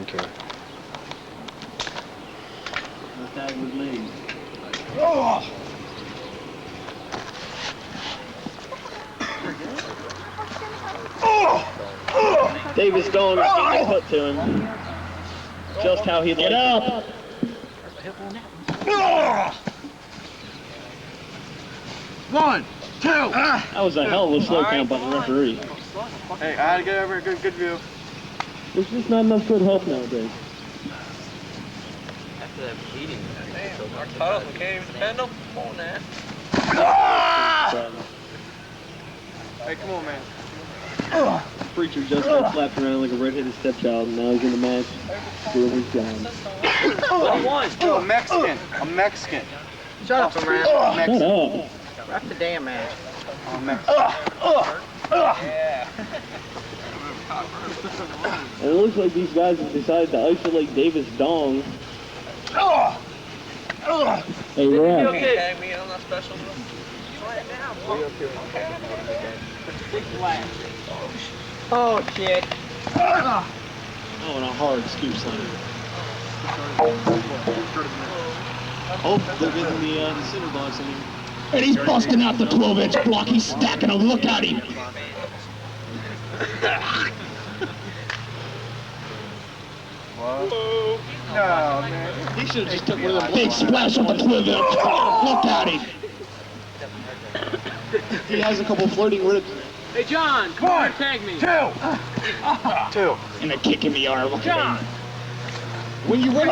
Okay. The tag would lead. Davis Stone is getting put to him. Just how he get up. One, two. That was a hell of a slow count by the referee. Hey, I had to get over a good view. There's just not enough good help nowadays. After that beating, Our titles, we can't even defend them. Come on, man. Hey, come on, man. Preacher just got slapped around like a red-headed stepchild, and now he's in the match doing his job. Oh, I'm Mexican. I'm Mexican. Shut up, man. Shut up. Wrap the damn match. I'm Mexican. Yeah. It looks like these guys have decided to isolate Davis Dong. Hey, Ref. Okay, me, I'm not special. Oh, shit. Oh, and a hard scoop slam. Oh, they're getting the center box in here. And he's busting out the 12-inch block. He's stacking them. Look at him. No, man. He should have just took one of the Big splash on the 12-inch. Look at him. He has a couple floating ribs. Hey, John, come on, tag me. Two. And a kick in the arm. Look at John. him. When you run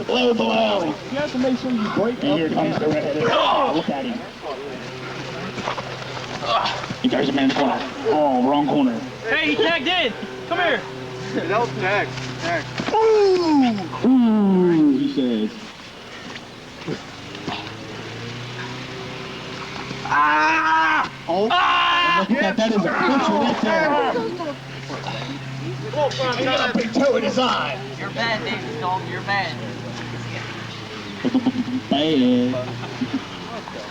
Blow. you have to make sure you break And up here the comes the red. Look at him. He carries a man in the corner. Oh, wrong corner. Hey, he tagged in. Come here. That was tag. Ooh, he says. Oh, look at that. That is a clincher right there. He got a big toe in his eye. You're bad, Davis Dong. You're bad. Bad.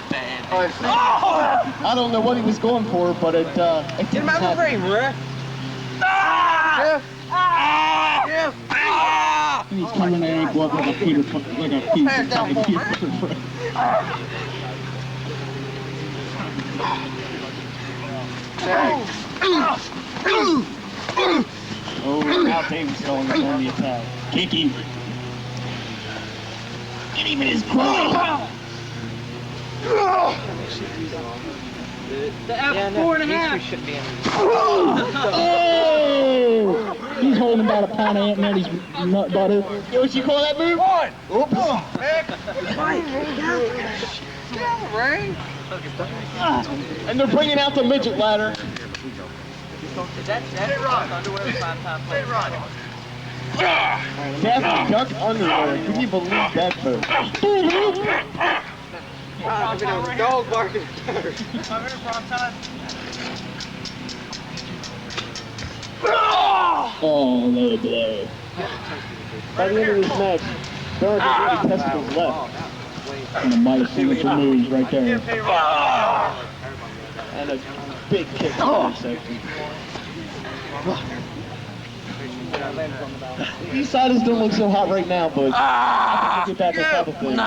Bad. I don't know what he was going for, but it Get him didn't out of the happen. ring, Rick. And he's coming in and go up like a Peter, like a Peter. Oh, now Davis going on the attack. Kick him. Get him in his groin. The F4.5. Should be in. Oh! He's holding about a pound of Aunt Nettie's nut butter. You know what you call that move? One. Oops. And they're bringing out the midget ladder. That's underwear with 5-time play. Daffy Duck underwear. Can you believe that move? Dog barking. Oh, low blow. By the end of this match, there aren't any testicles left. And a mighty signature moves right there. And a big kick to the midsection. Eaztzzidas don't look so hot right now, but I think we'll get back on top of things.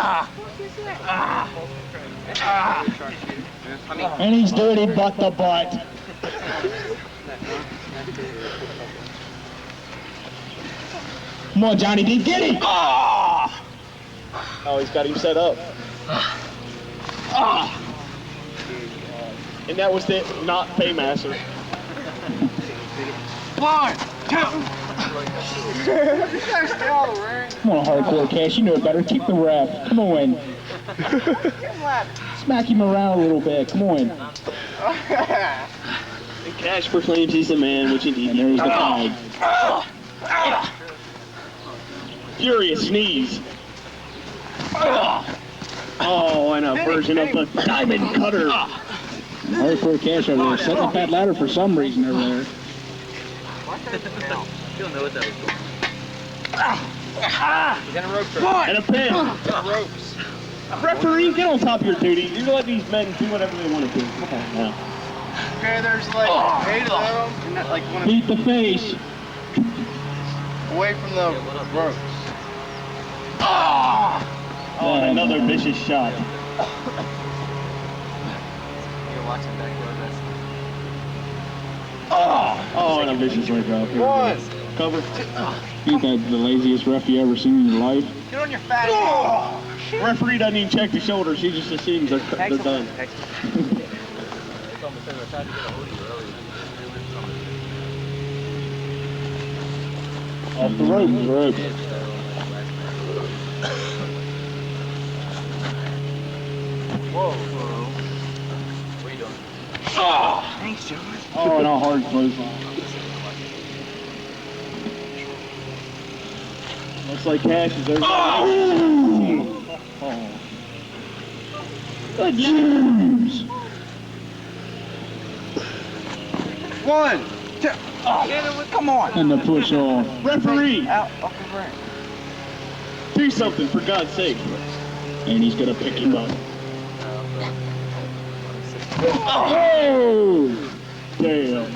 And he's dirty butt to butt. Come on, Johnny D, get him! Oh, he's got him set up. And that was the not Paymaster. One, two. Come on, Hardcore Cash, you know it better. Kick the ref. Come on. Smack him around a little bit. Come on. And Cash proclaims he's the man, which indeed. And there's the tag. Furious sneeze. Oh, and a version of the Diamond Cutter. Hardcore Cash over there. Setting up that ladder for some reason over there. You don't know what that was for. He's in a rope trick. And a pin. Ropes. Referee, get on top of your duty. You let these men do whatever they want to do. Come on now. Okay, there's like 8 of them, and that, like one Beat the face. away from the ropes. Oh, and another vicious shot. You're watching Backyard Backfire. Oh, and a vicious leg drop. Here we One. go. Cover. Ain't that the laziest ref you ever seen in your life? Get on your fat ass. Referee doesn't even check the shoulders. He just assumes they're done. Off the ropes. Whoa. What are you doing? Thanks, George. Oh, and a hard close. Looks like Cash is there. Good news. One, Come on. And the push off. Referee, Out off the ring. do something for God's sake. And he's gonna pick him up. Oh! Damn.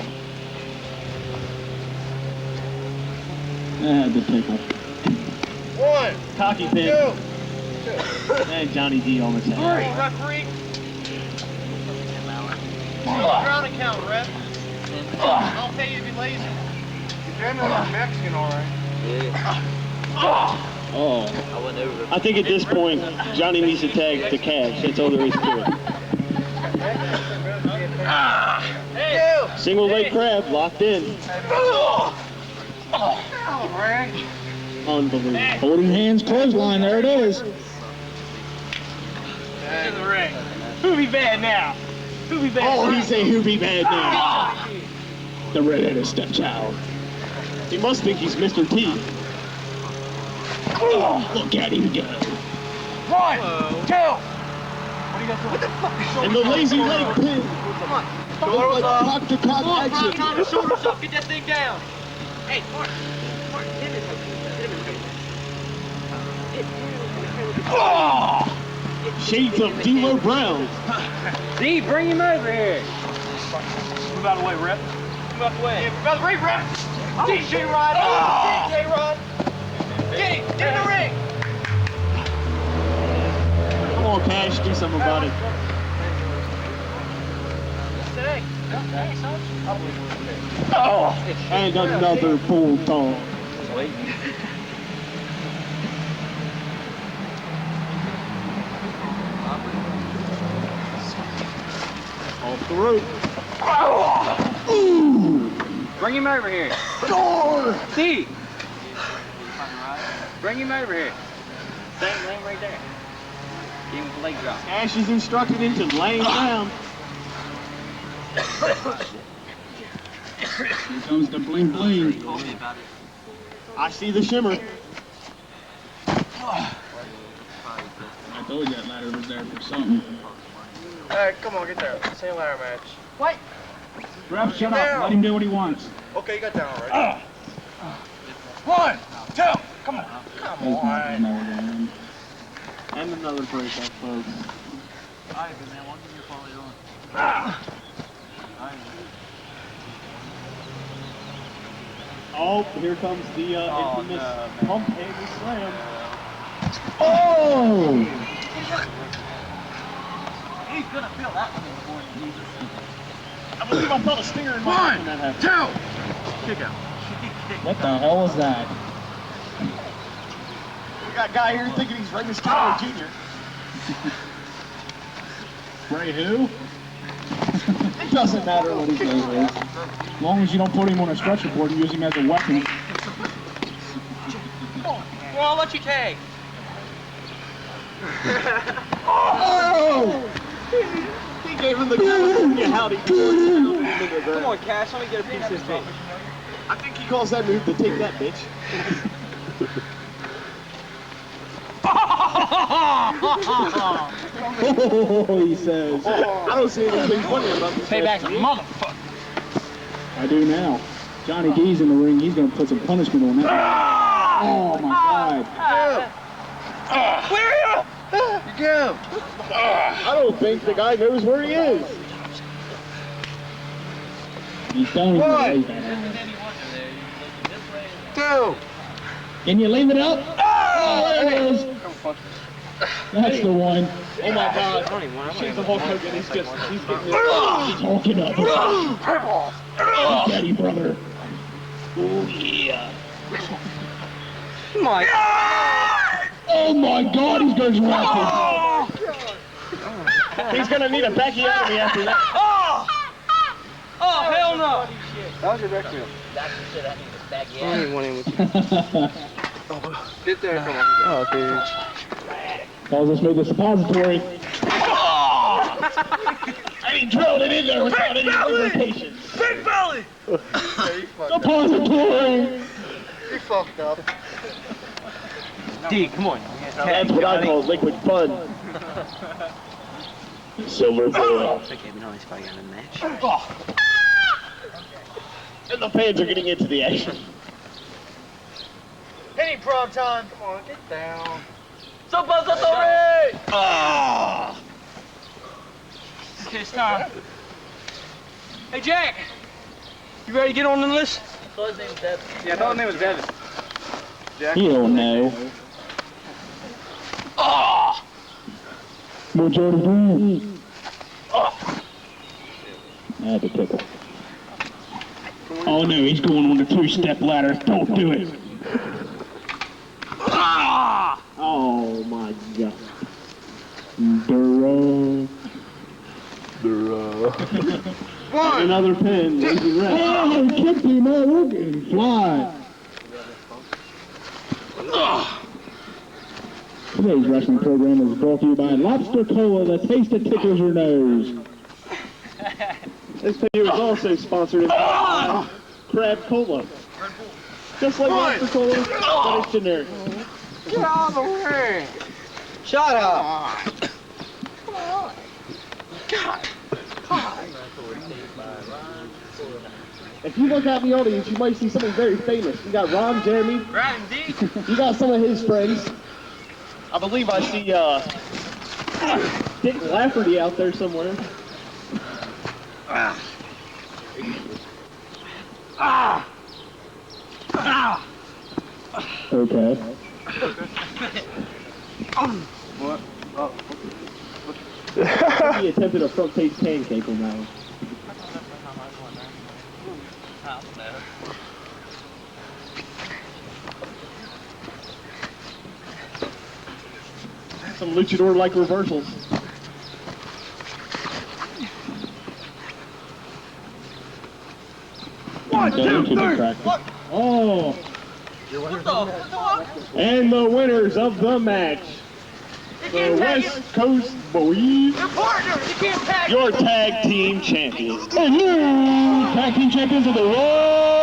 I had the tickle. One, Cocky pin. And Johnny D on the tag. referee. Ground account, ref. I'll pay you to be lazy. You're generally Mexican, all right. Oh. I think at this point, Johnny needs to tag the cash. That's all there is to it. Single leg crab locked in. Unbelievable. Holding hands, clothesline. There it is. In the ring. Who be bad now? Who be bad Oh, now? he say who be bad now? The redheaded stepchild. He must think he's Mr. T. Oh, look at him go. 1, 2. What the fuck? And the lazy leg pin. Come on. Look like cock to cock action. Shoulders up, get that thing down. Hey, Mark. Shades of D-Lo Brown. D, bring him over here. Move out of the way, rep. Move out the way. Yeah, move out of the way, rep. DJ Rod. DJ Rod. Get in the ring. Come on, Cash, do something about it. Oh, and another bulldog. Off the rope. Ooh. Bring him over here. Door. D. Bring him over here. Same lane right there. Give him the leg drop. Ash is instructed into laying down. Here comes the bling bling. I see the shimmer. I told you that ladder was there for something. Alright, come on, get there. Same ladder match. What? Ref, shut up. Let him do what he wants. Okay, you got down already. 1, 2. Come on. Come on. And another breakup, folks. Oh, here comes the infamous pump handle slam. Oh! He's gonna feel that one in the morning. I believe I felt a stinger in my hand when that happened. 2. Kick out. What the hell was that? We got a guy here thinking he's Ray Mysterio Jr. Ray who? It doesn't matter what his name is. As long as you don't put him on a stretcher board and use him as a weapon. Well, I'll let you tag. Oh! He gave him the California howdy. Come on, Cash, let me get a piece of this bitch. I think he calls that move to take that bitch. Oh, he says. I don't see anything funny about this. Payback's a motherfucker. I do now. Johnny D's in the ring. He's going to put some punishment on that. Oh, my God. Where are you? You go. I don't think the guy knows where he is. He's done. 1, 2. Can you leave it up? Oh, there it is. That's the one. Oh my God. She's the Hulk Hogan. He's getting it. He's hulking up. Daddy brother. Oh yeah. My. Oh my God, he's going to rapid. He's going to need a Becky-otomy after that. Oh, hell no. That was your back wheel. That's the shit I need to back you. I don't even want him with you. Get there, come on. Oh, dude. Calls us made the suppository. I mean, drilled it in there without any lubrication. Big belly! Suppository! You fucked up. D, come on. That's what I call liquid fun. Silver foil. And the fans are getting into the action. Penny prom time. Come on, get down. Ah! Okay, it's time. Hey, Jack. You ready to get on the list? I thought his name was Devin. Yeah, I thought his name was Devin. Jack. You don't know. Oh! What Jordan do? I had to tickle. Oh no, he's going on the two-step ladder. Don't do it. Ah! Oh my God. Duro. Another pin. Oh, kicked him all over and fly. Today's wrestling program is brought to you by Lobster Cola, the taste that tickles your nose. This video is also sponsored by Crab Cola. Just like Lobster Cola, but it's generic. Get out of the way. Shut up! Come on. God. If you look out in the audience, you might see something very famous. You got Ron Jeremy. Right, indeed. You got some of his friends. I believe I see Dick Lafferty out there somewhere. Ah. Ah. Ah. Okay. What? Oh. He attempted a front face pancake on that one. Some luchador-like reversals. One, two, three. Oh! And the winners of the match, the West Coast Boys, Your partner, you can't tag. your tag team champions. And new tag team champions of the world.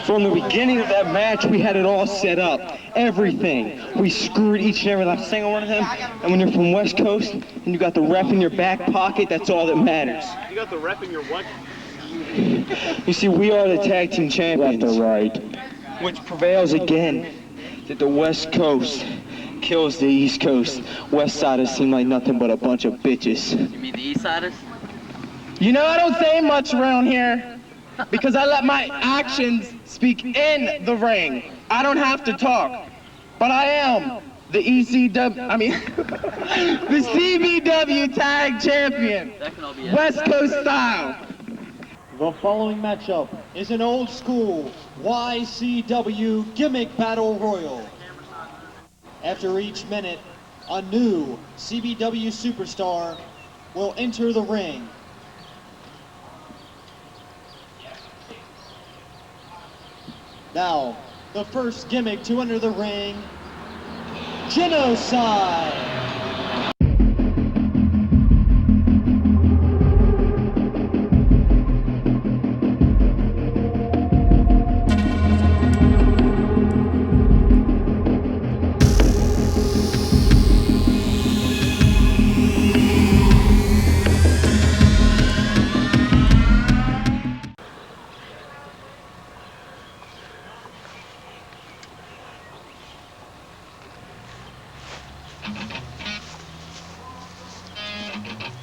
From the beginning of that match, we had it all set up. Everything. We screwed each and every last single one of them. And when you're from West Coast and you got the rep in your back pocket, that's all that matters. You got the rep in your what? You see, we are the tag team champions. That's right. Which prevails again that the West Coast kills the East Coast. West Siders seem like nothing but a bunch of bitches. You mean the Eastsiders? You know, I don't say much around here because I let my actions speak in the ring. I don't have to talk, but I am the the CBW Tag Champion, West Coast style. The following matchup is an old school YCW gimmick battle royal. After each minute, a new CBW superstar will enter the ring. Now, the first gimmick to enter the ring, Genocide.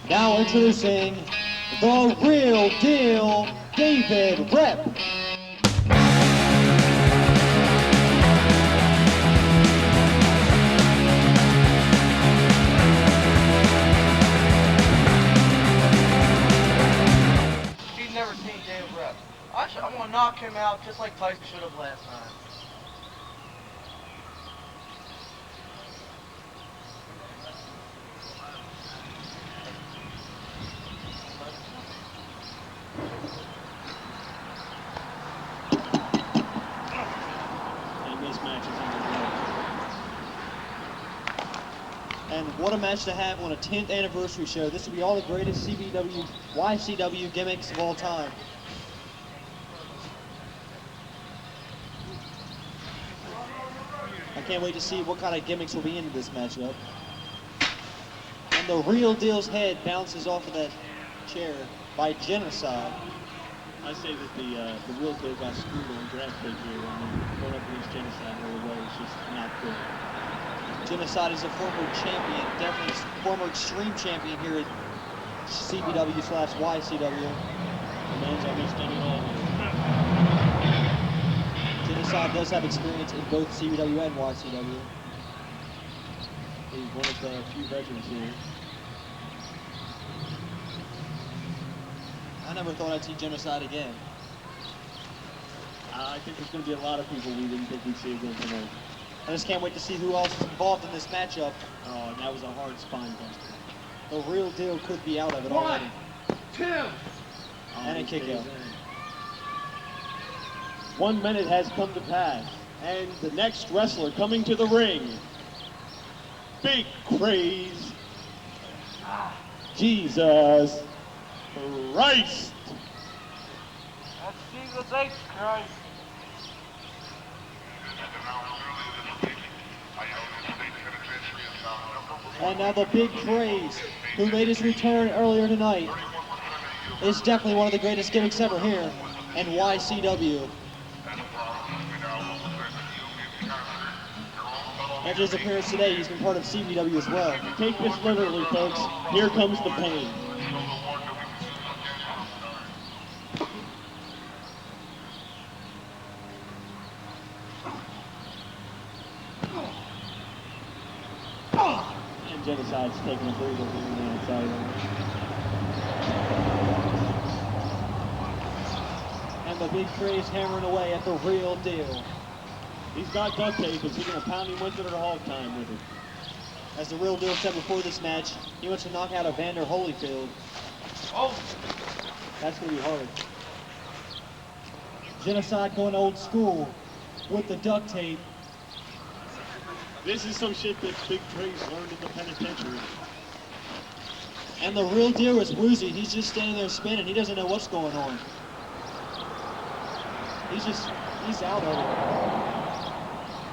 Now introducing the real deal, David Rep. him out just like Tyson should have last time. And this match is underway. And what a match to have on a 10th anniversary show. This will be all the greatest CBW, YCW gimmicks of all time. I can't wait to see what kind of gimmicks will be into this matchup. And the real deal's head bounces off of that chair by Genocide. I say that the real deal got screwed on draft day here. I mean, going up against Genocide all the way is just not good. Genocide is a former champion, definitely former extreme champion here at CBW/YCW. The man's almost done it all here. Genocide does have experience in both CBW and YCW. He's one of the few veterans here. I never thought I'd see Genocide again. I think there's going to be a lot of people we didn't think we'd see again tonight. I just can't wait to see who else is involved in this matchup. Oh, and that was a hard spine buster. The real deal could be out of it already. 2. And a kick out. 1 minute has come to pass, and the next wrestler coming to the ring, Big Craze, Jesus Christ. That's Jesus H. Christ. And now the Big Craze, who made his return earlier tonight, is definitely one of the greatest gimmicks ever here in YCW. After his appearance today, he's been part of CBW as well. Take this literally, folks. Here comes the pain. And Genocide's taking a breather here on the outside. And the Big Craze hammering away at the real deal. He's got duct tape. Is he going to pound him with it or hog time with it? As the real deal said before this match, he wants to knock out Evander Holyfield. Oh! That's going to be hard. Genocide going old school with the duct tape. This is some shit that Big Craze learned in the penitentiary. And the real deal is woozy. He's just standing there spinning. He doesn't know what's going on. He's out of it.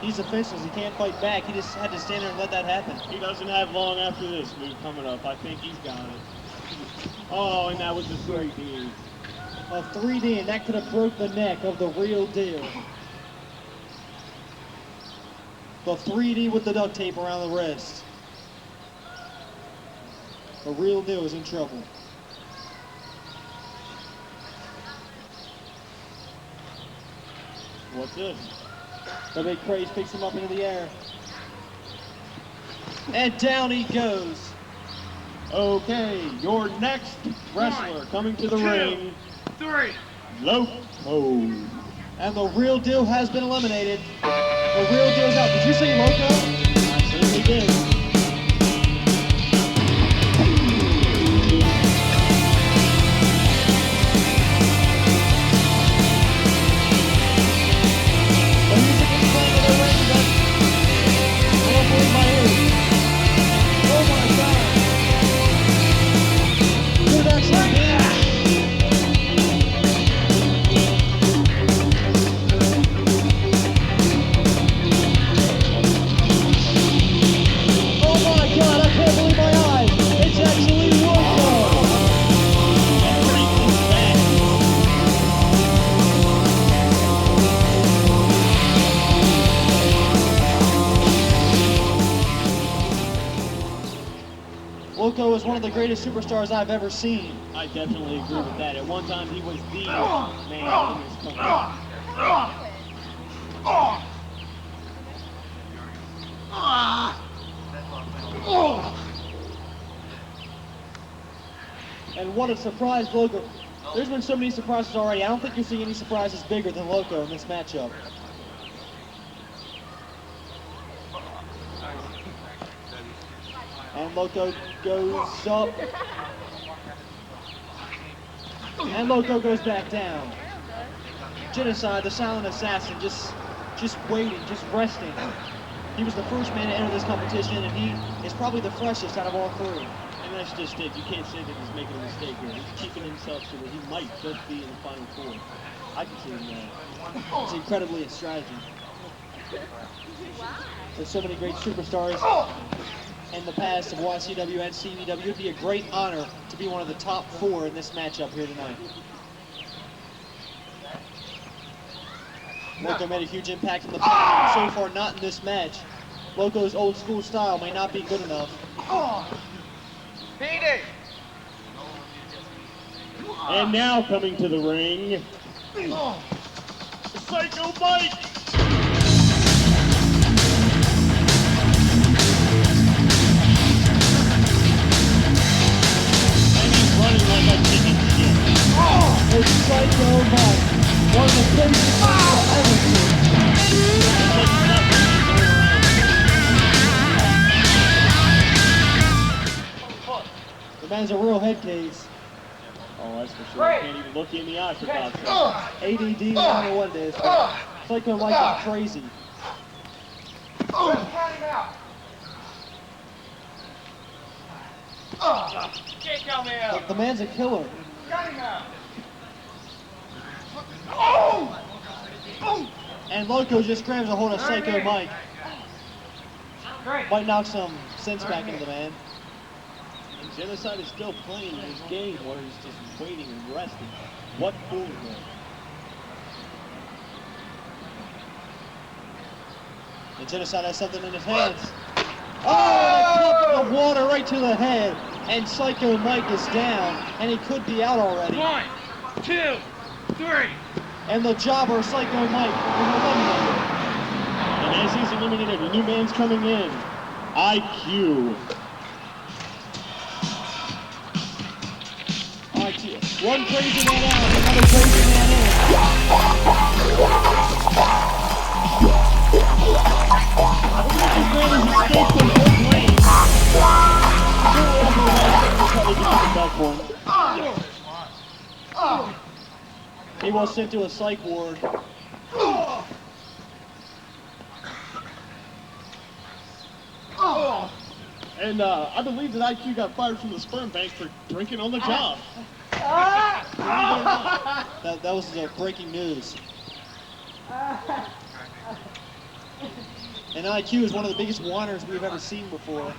He's officials. He can't fight back. He just had to stand there and let that happen. He doesn't have long after this move coming up. I think he's got it. Oh, and that was a 3D. A 3D, and that could have broke the neck of the real deal. The 3D with the duct tape around the wrist. The real deal is in trouble. What's this? The Big Craze picks him up into the air. And down he goes. Okay, your next wrestler coming to the ring, 3. Loco. And the real deal has been eliminated. The real deal's out. Did you say Loco? I certainly did. The music is playing in the ring, but I don't believe my ears. Oh my God. Could have actually been. Oh my God, I can't believe my eyes. It's actually Loco. And Craze is back. Loco is one of the greatest superstars I've ever seen. I definitely agree with that. At one time, he was the man in his company. And what a surprise Loco. There's been so many surprises already. I don't think you'll see any surprises bigger than Loco in this matchup. And Loco goes up. And Loco goes back down. Genocide, the silent assassin, just waiting, just resting. He was the first man to enter this competition, and he is probably the freshest out of all three. And that's just it. You can't say that he's making a mistake here. He's keeping himself so that he might just be in the final four. I can see him there. It's incredibly a strategy. There's so many great superstars in the past of YCW and CBW. It'd be a great honor to be one of the top four in this matchup here tonight. Loco made a huge impact in the past. So far, not in this match. Loco's old school style may not be good enough. Beat it! And now coming to the ring, Psycho Mike! And he's running like a chicken shit. It's Psycho Mike. One of the craziest I've ever seen. The man's a real head case. Oh, that's for sure. Can't even look you in the eye for God's sake. ADD, I don't know what it is. Psycho Mike is crazy. Can't count me out. The man's a killer. Got him out. And Loco just grabs a hold of Psycho Mike. Might knock some sense back into the man. And Genocide is still playing his game where he's just waiting and resting. What fool man? And Genocide has something in his hands. Oh, a cup of water right to the head. And Psycho Mike is down, and he could be out already. 1, 2, 3. And the jobber, Psycho Mike, is eliminated. And as he's eliminated, a new man's coming in. IQ. IQ. One crazy man out, another crazy man in. This man has escaped from both lanes. He was sent to a psych ward. And I believe that IQ got fired from the sperm bank for drinking on the job. That was breaking news. And IQ is one of the biggest whiners we've ever seen before.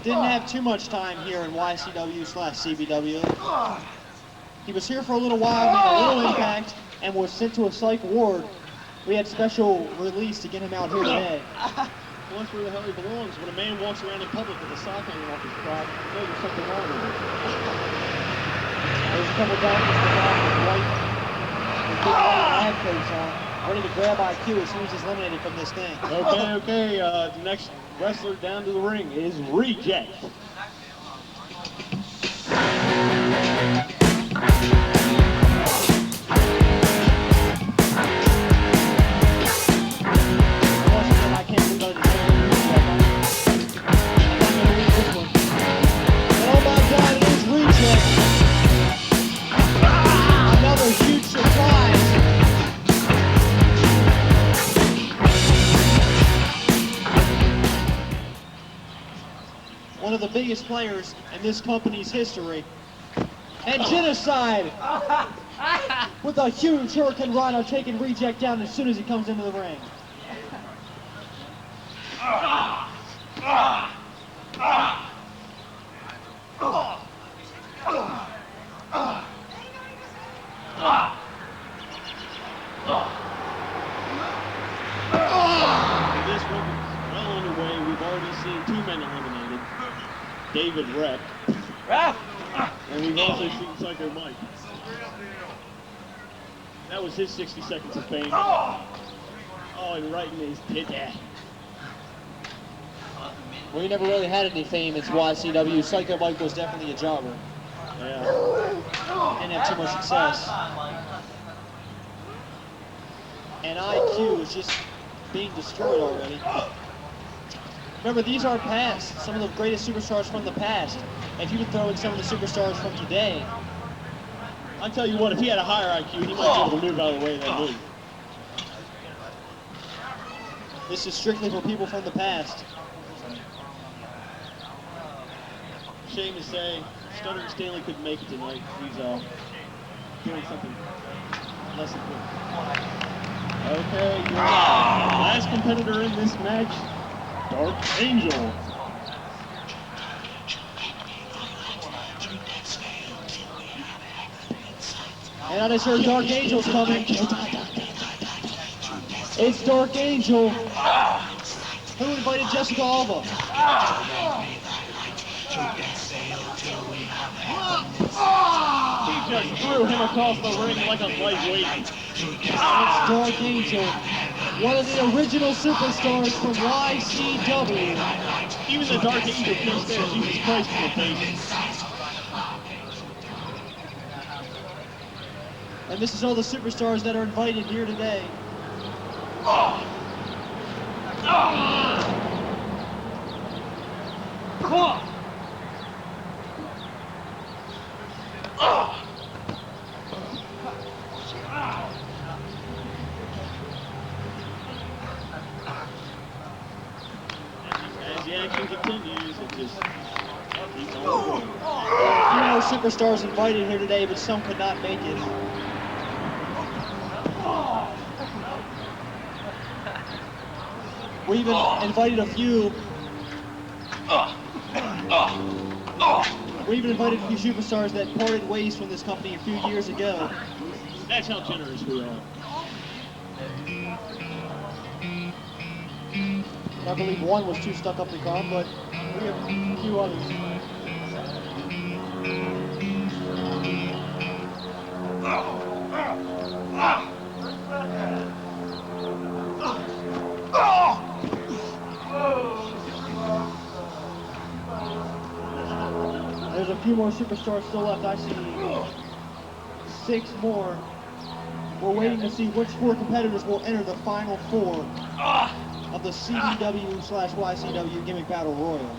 Didn't have too much time here in YCW/CBW. He was here for a little while, made a little impact, and was sent to a psych ward. We had special release to get him out here today. Well, that's where the hell he belongs. When a man walks around in public with a sock hanging off his crotch, you know there's something wrong with him. There's a couple doctors with white lab coats on, ready to grab IQ as soon as he's eliminated from this thing. Okay. The next wrestler down to the ring is Reject. One of the biggest players in this company's history. And Genocide with a huge Hurricane Rhino taking Reject down as soon as he comes into the ring. This one is well underway. We've already seen 2 men eliminated. David Rep. And we've also seen Psycho Mike. That was his 60 seconds of fame. Oh, and right in his titty. Well, he never really had any fame at YCW. Psycho Mike was definitely a jobber. Yeah. Didn't have too much success. And IQ is just being destroyed already. Remember, these are past. Some of the greatest superstars from the past. If you could throw in some of the superstars from today. I'll tell you what, if he had a higher IQ, he might be able to move out of the way of that move. This is strictly for people from the past. Shame to say, Stuttering Stanley couldn't make it tonight. He's doing something less important. Okay, your last competitor in this match, Dark Angel. And I just heard Dark Angel's coming. It's Dark Angel. Who invited Jessica Alba? He just threw him across the ring like a lightweight. It's Dark Angel, one of the original superstars from YCW. Even the Dark Angel can't stare Jesus Christ in the face. And this is all the superstars that are invited here today. As the action continues, it just keeps on going. Few more superstars invited here today, but some could not make it. We even invited a few. We even invited a few superstars that parted ways from this company a few years ago. That's how generous we are. I believe one was too stuck up to come, but we have a few others. There's a few more superstars still left. I see 6 more. We're waiting to see which 4 competitors will enter the final 4 of the CBW/YCW Gimmick Battle Royal.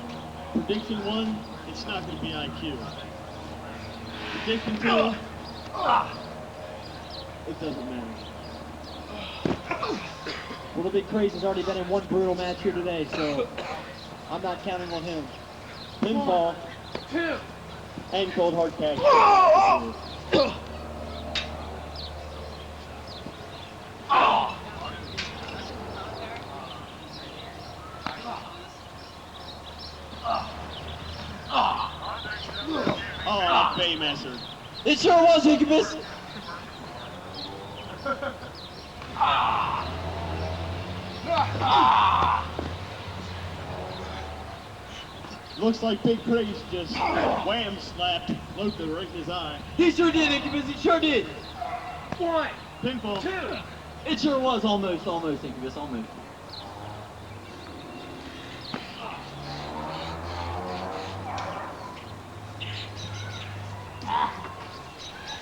Prediction 1, it's not going to be IQ. Prediction 2, it doesn't matter. Well, the big Craze has already been in one brutal match here today, so I'm not counting on him. Pinfall, and cold hard cash. Oh, Baymaster. It sure was, Incubus. Looks like Big Craze just wham slapped Lothar right in his eye. He sure did, Incubus, he sure did. 1, Pinfall. 2. It sure was almost, Incubus, almost.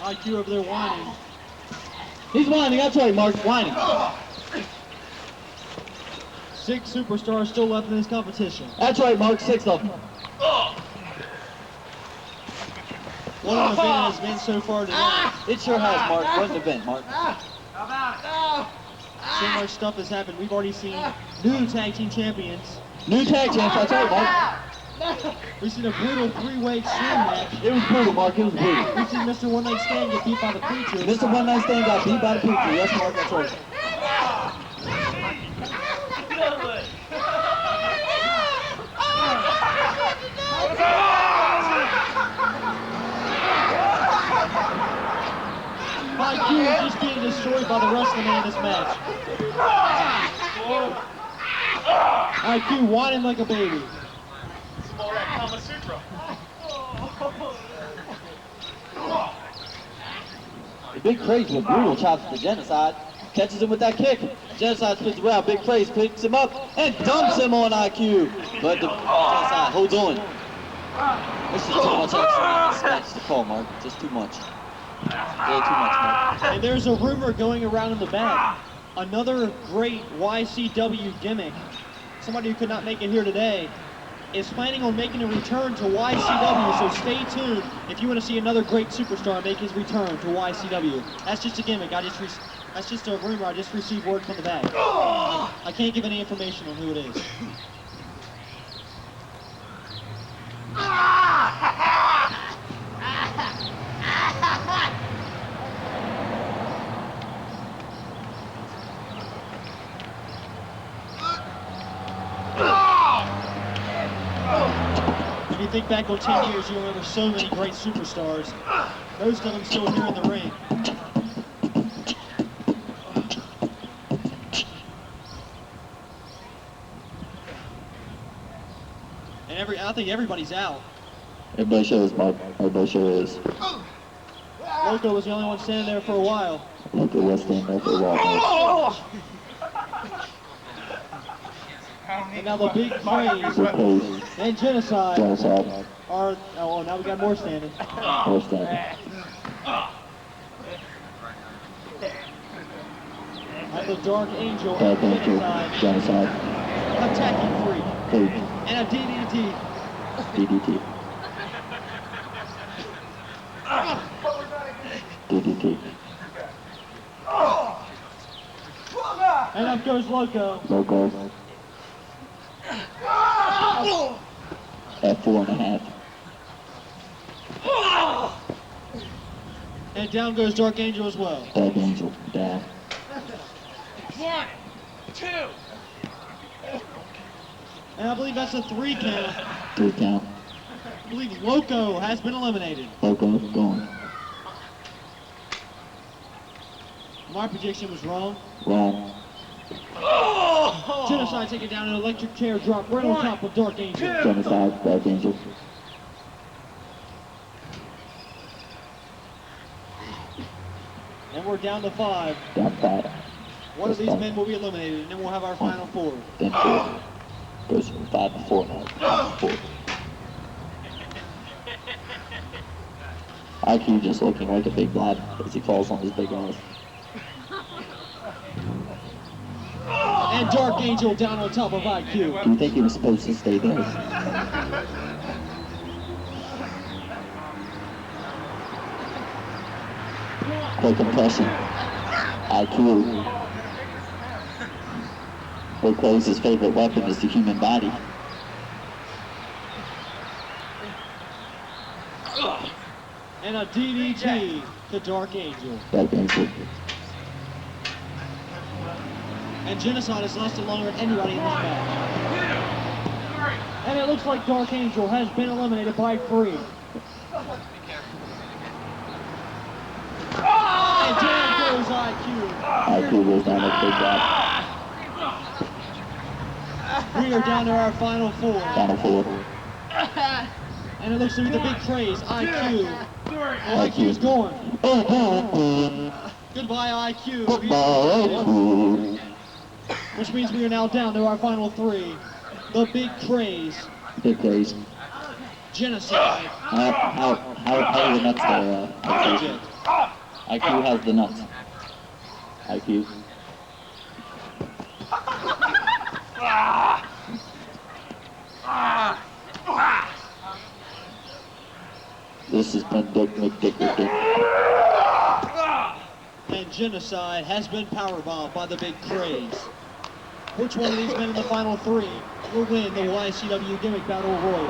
IQ over there whining. He's whining, that's right, Mark, whining. 6 superstars still left in this competition. That's right, Mark, 6 of them. What an event has been so far today. It sure has, Mark. What an event, Mark. So much stuff has happened. We've already seen new tag team champions. New tag champs, that's right, Mark. We've seen a brutal 3-way extreme match. It was brutal, Mark, it was brutal. We've seen Mr. One Night Stand get beat by the Preacher. Mr. One Night Stand got beat by the Preacher. Yes, Mark, that's right. IQ is just being destroyed by the rest of the men in this match. IQ whining like a baby. Some more of that Kama Sutra. The Big Craze with brutal chops to the genocide. catches him with that kick. Genocide spins around. Big Craze picks him up and dumps him on IQ. But the Genocide holds on. This is too much action. That's the call, Mark. Just too much. Way too much, Mark. And there's a rumor going around in the back. Another great YCW gimmick, somebody who could not make it here today, is planning on making a return to YCW, so stay tuned if you want to see another great superstar make his return to YCW. That's just a gimmick. That's just a rumor. I just received word from the back. I can't give any information on who it is. If you think back on 10 years, you'll remember so many great superstars. Most of them still here in the ring. And I think everybody's out. Everybody shows, Mark. Everybody shows. Loco was the only one standing there for a while. Loco was standing there for a while. And now the Big Craze and Genocide are, oh, now we got more standing. More standing. And the Dark Angel Dark and Angel, Genocide. attacking Freak. Freak. And a DDT. DDT. DDT. And up goes Loco. Loco. At 4.5. And down goes Dark Angel as well. Dark Angel, down. 1, 2. And I believe that's a 3 count. 3 count. I believe Loco has been eliminated. Loco, gone. My prediction was wrong. Wrong. Genocide taking down an electric chair drop right on top of Dark Angel. Genocide, Dark Angel. And we're down to 5. Down 5. One of these men will be eliminated, and then we'll have our final 4. Then 4. Goes from 5 to 4 now. 4. IQ just looking like a big blob as he falls on his big ass. And Dark Angel down on top of IQ. Do you think he was supposed to stay there? Quick impression. IQ. Will close his favorite weapon is the human body. And a DDT to Dark Angel. Dark Angel. And Genocide has lasted longer than anybody in this match. And it looks like Dark Angel has been eliminated by Free. And down goes IQ. IQ goes down like a big blob. We are down to our final 4. Final 4. And it looks to be the Big Craze, IQ. Oh, IQ's gone. Goodbye, IQ. Which means we are now down to our final 3. The Big Craze. Big Craze. Genocide. How are the nuts there, IQ? IQ has the nuts. IQ. This has been Dick McDickerton. And Genocide has been powerbombed by the Big Craze. Which one of these men in the final 3 will win the YCW Gimmick Battle Royal?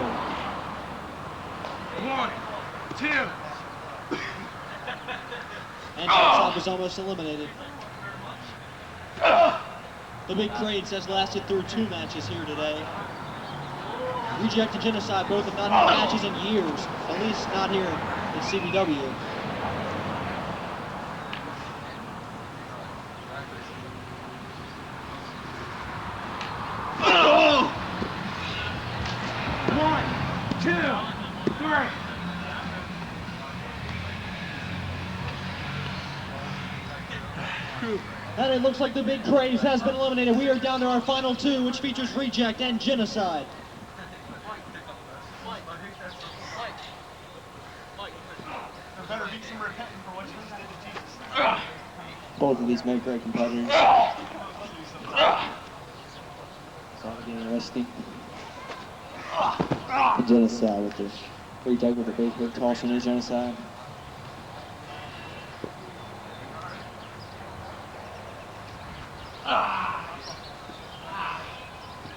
1, 2. And Genocide was almost eliminated. The Big Craze has lasted through 2 matches here today. Reject and Genocide both have not had matches in years, at least not here in CBW. And it looks like the big Craze has been eliminated. We are down to our final two, which features Reject and Genocide. Both of these make great competitors. It's all getting rusty. The Genocide with the Reject with the big hook toss on his Genocide.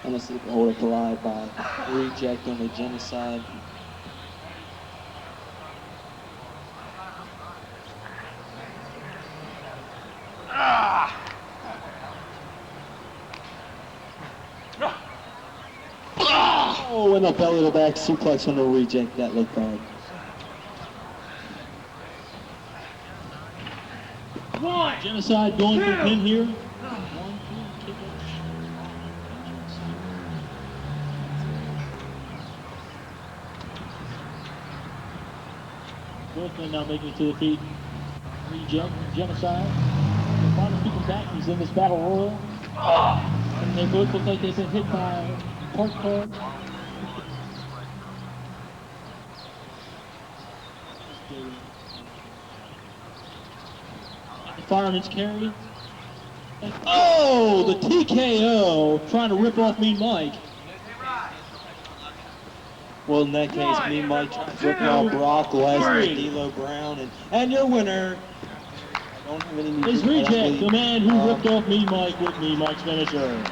And let's see if we hold it collide by Reject on the Genocide. Oh, and a belly to back suplex on the Reject. That looked bad. Genocide going for the pin here. Both men now making it to the feet. Reject, Genocide. The final speaking back, he's in this battle royal. And they both look like they've been hit by park car. The fireman's carry. And, oh, the TKO trying to rip off Mean Mike. Well, in that case, Mean Mike ripping off Brock Lesnar, D'Lo Brown, and your winner. I don't have any Is Reject, the man who ripped off Mean Mike with Mean Mike's finisher.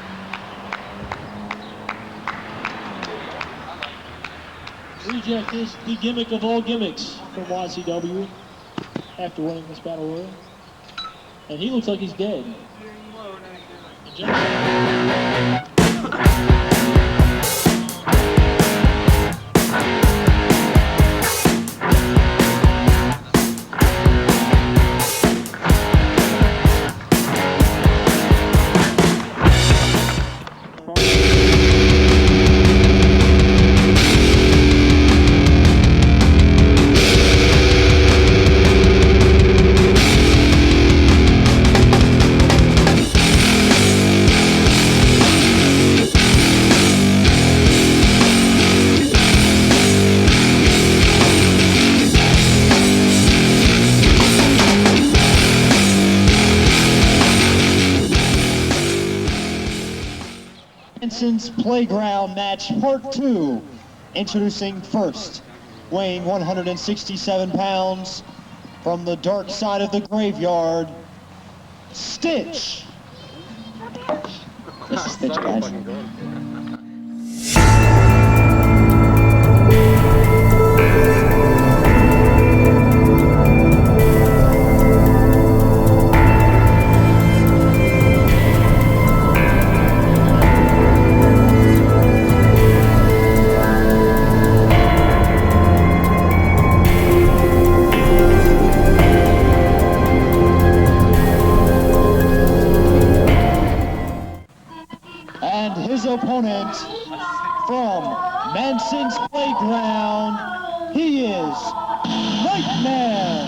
Reject is the gimmick of all gimmicks from YCW after winning this battle royal. And he looks like he's dead. Manson's Playground match part 2. Introducing first, weighing 167 pounds, from the dark side of the graveyard, Stitch. This is Stitch, guys. Opponent from Manson's Playground, he is Nightmare.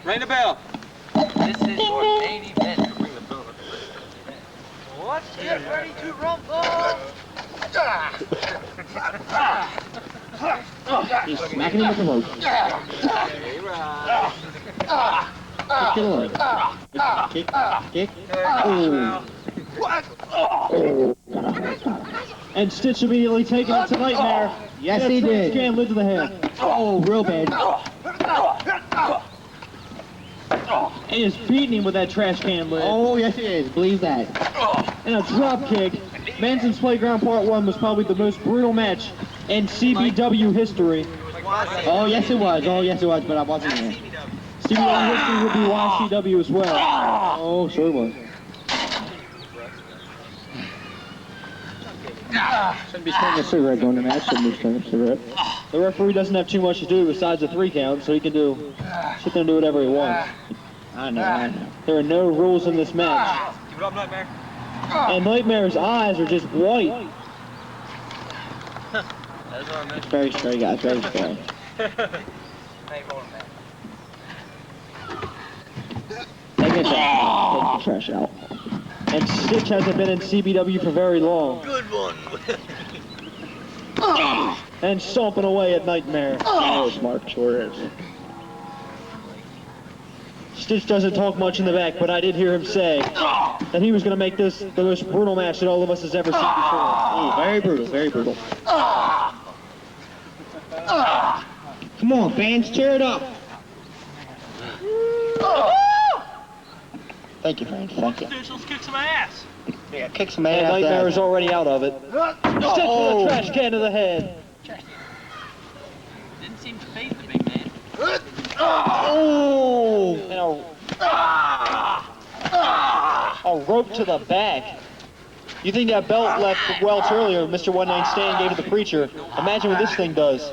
Ring the bell. This is your main event. Ring the bell. Let's get ready to rumble. He's smacking him with the rope. Kick, kick, kick. Oh. And Stitch immediately taking it to Nightmare. Yes, he did. Can lid to the head. Oh, real bad. He is beating him with that trash can lid. Oh, yes, he is. Believe that. And a drop kick. Manson's Playground Part 1 was probably the most brutal match in CBW history. Oh, yes, it was. Oh, yes, it was, but I wasn't there. CBW history would be YCW as well. Oh, sure it was. Shouldn't be smoking a cigarette during the match. Shouldn't be smoking a cigarette. The referee doesn't have too much to do besides a 3 count, so he can sit there and do whatever he wants. I know. There are no rules in this match. Give it up, Nightmare. And Nightmare's eyes are just white. That's what I meant. It's very scary, guys. Very scary. Hey, hold on, man. Take the trash out. And Stitch hasn't been in CBW for very long. Good one. And stomping away at Nightmare. Oh, smart. Sure is. Stitch doesn't talk much in the back, but I did hear him say that he was going to make this the most brutal match that all of us has ever seen before. Oh, very brutal. Very brutal. Come on, fans. Cheer it up. Thank you, fans. Thank you. Dude, let's kick some ass. Yeah, kick some And ass. Nightmare is already out of it. Stitch with a trash can to the head. Didn't seem to phase the big man. Oh! And a rope to the back. You think that belt left Welch earlier, Mr. One Night Stand gave it to the preacher. Imagine what this thing does.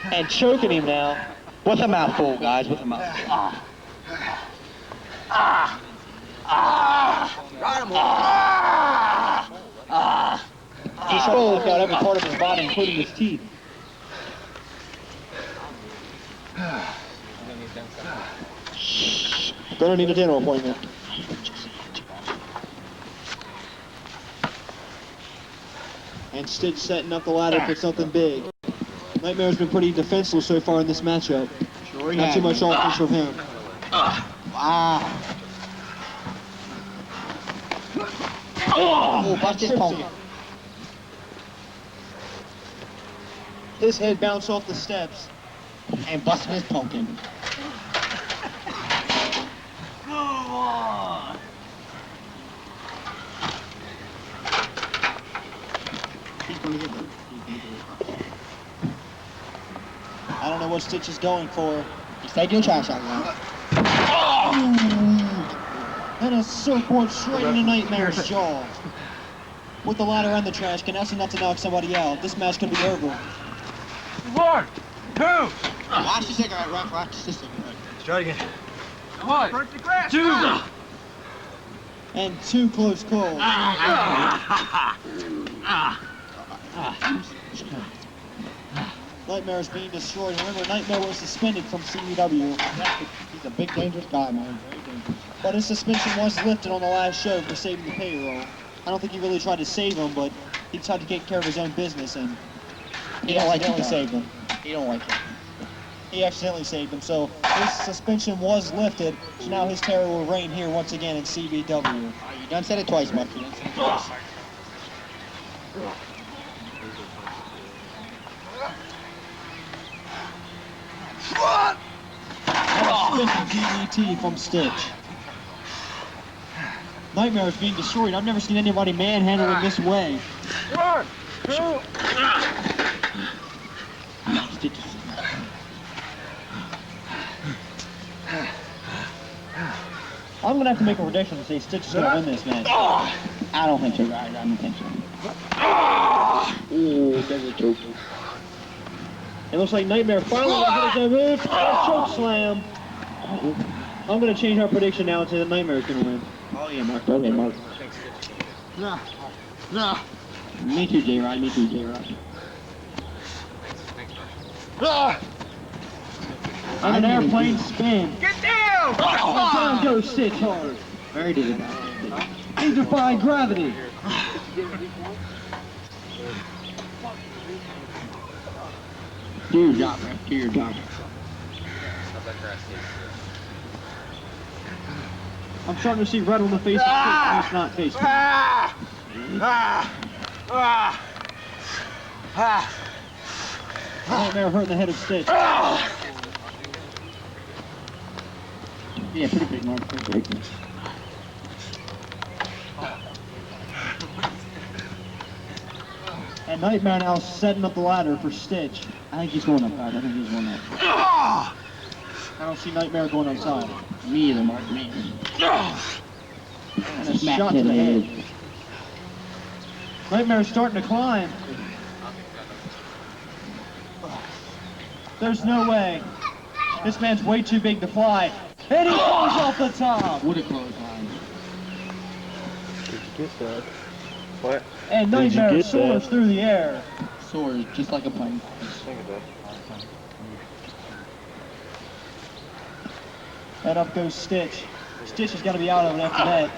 And choking him now. What's a mouthful, guys? What's a mouthful? He's trying to look out every part of his body, including his teeth. Gonna need a dental appointment. And Stitch setting up the ladder for something big. Nightmare's been pretty defenseless so far in this matchup. Sure, Not too much offense from him. Oh, bust his pumpkin. His head bounced off the steps. And bust his pumpkin. Go on. He's gonna get them. I don't know what Stitch is going for. He's taking the trash out now. And a surfboard straight into Nightmare's jaw. With the ladder and the trash can, that's enough to knock somebody out. This match could be over. 1, 2. Watch the cigarette, Rock. Watch the cigarette. Let's try it again. Come on. 2. And 2 close calls. Nightmare is being destroyed. Remember, Nightmare was suspended from CBW. He's a big, dangerous guy, man. Very dangerous. But his suspension was lifted on the last show for saving the payroll. I don't think he really tried to save him, but he tried to take care of his own business, and he accidentally saved him. He don't like it. He accidentally saved him, so his suspension was lifted, so now his terror will reign here once again in CBW. You done said it twice, Mark. You done said it twice. And a swift DDT from Stitch. Nightmare is being destroyed. I've never seen anybody manhandle him this way. 1, 2. Stitch. I'm gonna have to make a prediction to say Stitch is gonna win this match. I don't think so, guys. I don't think so. Ooh, there's a choke. It looks like Nightmare finally hit his own move. Choke slam. I'm gonna change our prediction now and say that Nightmare is gonna win. Oh, yeah, Mark. Okay, Mark. No. Me too, J-Rod. Me too, J-Rod. And an airplane spin. Get down! Down goes Stitch hard. Very deep. He defied gravity. Do your job, man. Do your job. I'm starting to see red on the face of Stitch. It's not face. Nightmare hurting the head of Stitch. Yeah, pretty big, Mark. Pretty big. And Nightmare now setting up the ladder for Stitch. I think he's going up, guys. I think he's going up. I don't see Nightmare going outside. Me either, Mark. Me. And a shot to the head. Nightmare's starting to climb. There's no way. This man's way too big to fly. And he falls off the top. What a clothesline. Did you get that? What? And Nightmare soars through the air. Soars just like a plane. And up goes Stitch. Stitch is going to be out of it after that.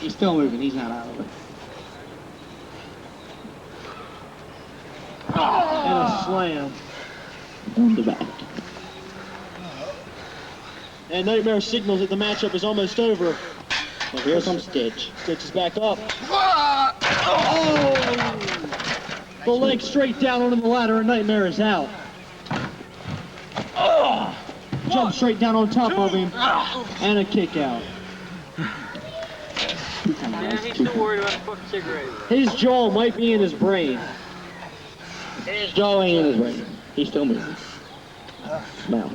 He's still moving. He's not out of it. And a slam. On the back. And Nightmare signals that the matchup is almost over. Well, here comes Stitch. Stitch is back up. Oh! The leg straight down onto the ladder and Nightmare is out. Jump straight down on top of him. And a kick out. Yeah, he's still worried about the fucking cigarette. His jaw might be in his brain. His jaw ain't in his brain. He's still moving. Now.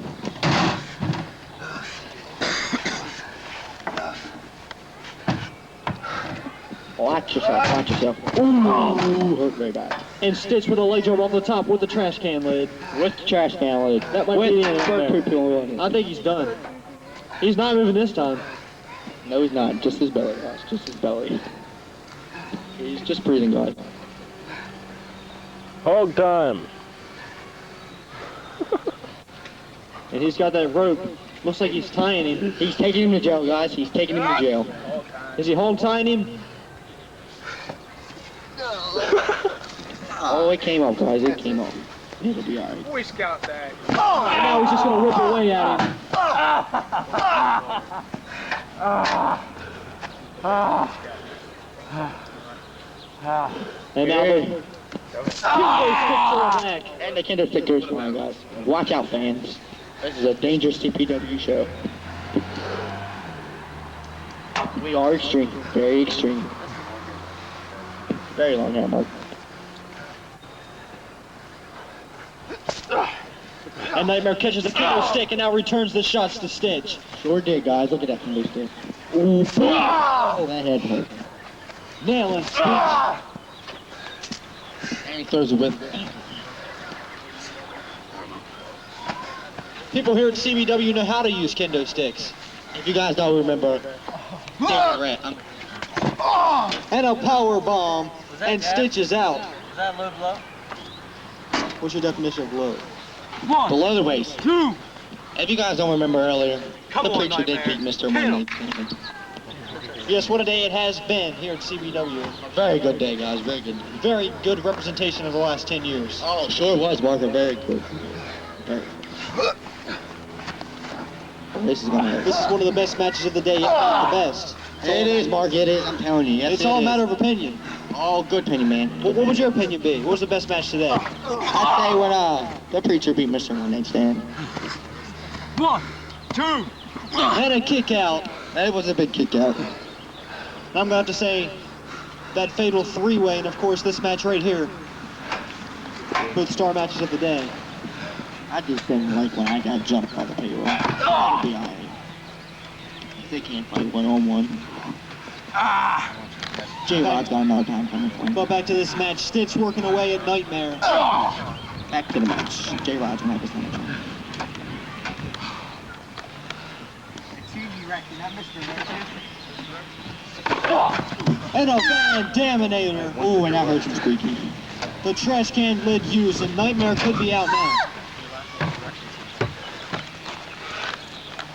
Watch yourself, watch yourself. Ooh, hurt very bad. And Stitch with a leg jump off the top with the trash can lid. With the trash can lid. That might be the end of it. I think he's done. He's not moving this time. No, he's not. Just his belly, guys. Just his belly. He's just breathing, guys. Hog time. And he's got that rope. Looks like he's tying him. He's taking him to jail, guys. He's taking him to jail. Is he hold tying him? Oh, it came off, guys. It came off. It'll be alright. Boy Scout bag. And now he's just going to rip away at him. And now the kendo sticks to the neck. And the kendo stick goes flying, guys. Watch out, fans. This is a dangerous CPW show. We are extreme. Very extreme. Very long hair, Mark. And Nightmare catches the kendo stick and now returns the shots to Stitch. Sure did, guys. Look at that kendo stick. Ooh, oh, that head hurt. Nailing Stitch. And he throws it with. People here at CBW know how to use kendo sticks. If you guys don't remember, and a power bomb, and Stitch is out. Is that low blow? What's your definition of low? Below the waist. Two. If you guys don't remember earlier, Come the on, preacher did Nightmare. beat Mr. Money. Yes, what a day it has been here at CBW. Very good day, guys. Very good. Very good representation of the last 10 years. Oh, sure was, Mark. Very good. Very good. This is one of the best matches of the day, if not the best. It is, Mark. It is. I'm telling you. Yes, It's all a matter of opinion. All good opinion, man. What would your opinion be? What was the best match today? I'd say when the preacher beat Mr. One Night Stand. 1, 2. And a kick out. That was a big kick out. And I'm going to have to say that fatal three-way, and of course this match right here. Both star matches of the day. I just didn't like when I got jumped by the Payroll. That'll be alright. They can't fight one-on-one. J-Rod's got another time coming for him. But back to this match. Stitch working away at Nightmare. Back to the match. J-Rod's gonna have his number. And a Van Daminator. Ooh, and that hurts him squeaky. The trash can lid used, and Nightmare could be out now.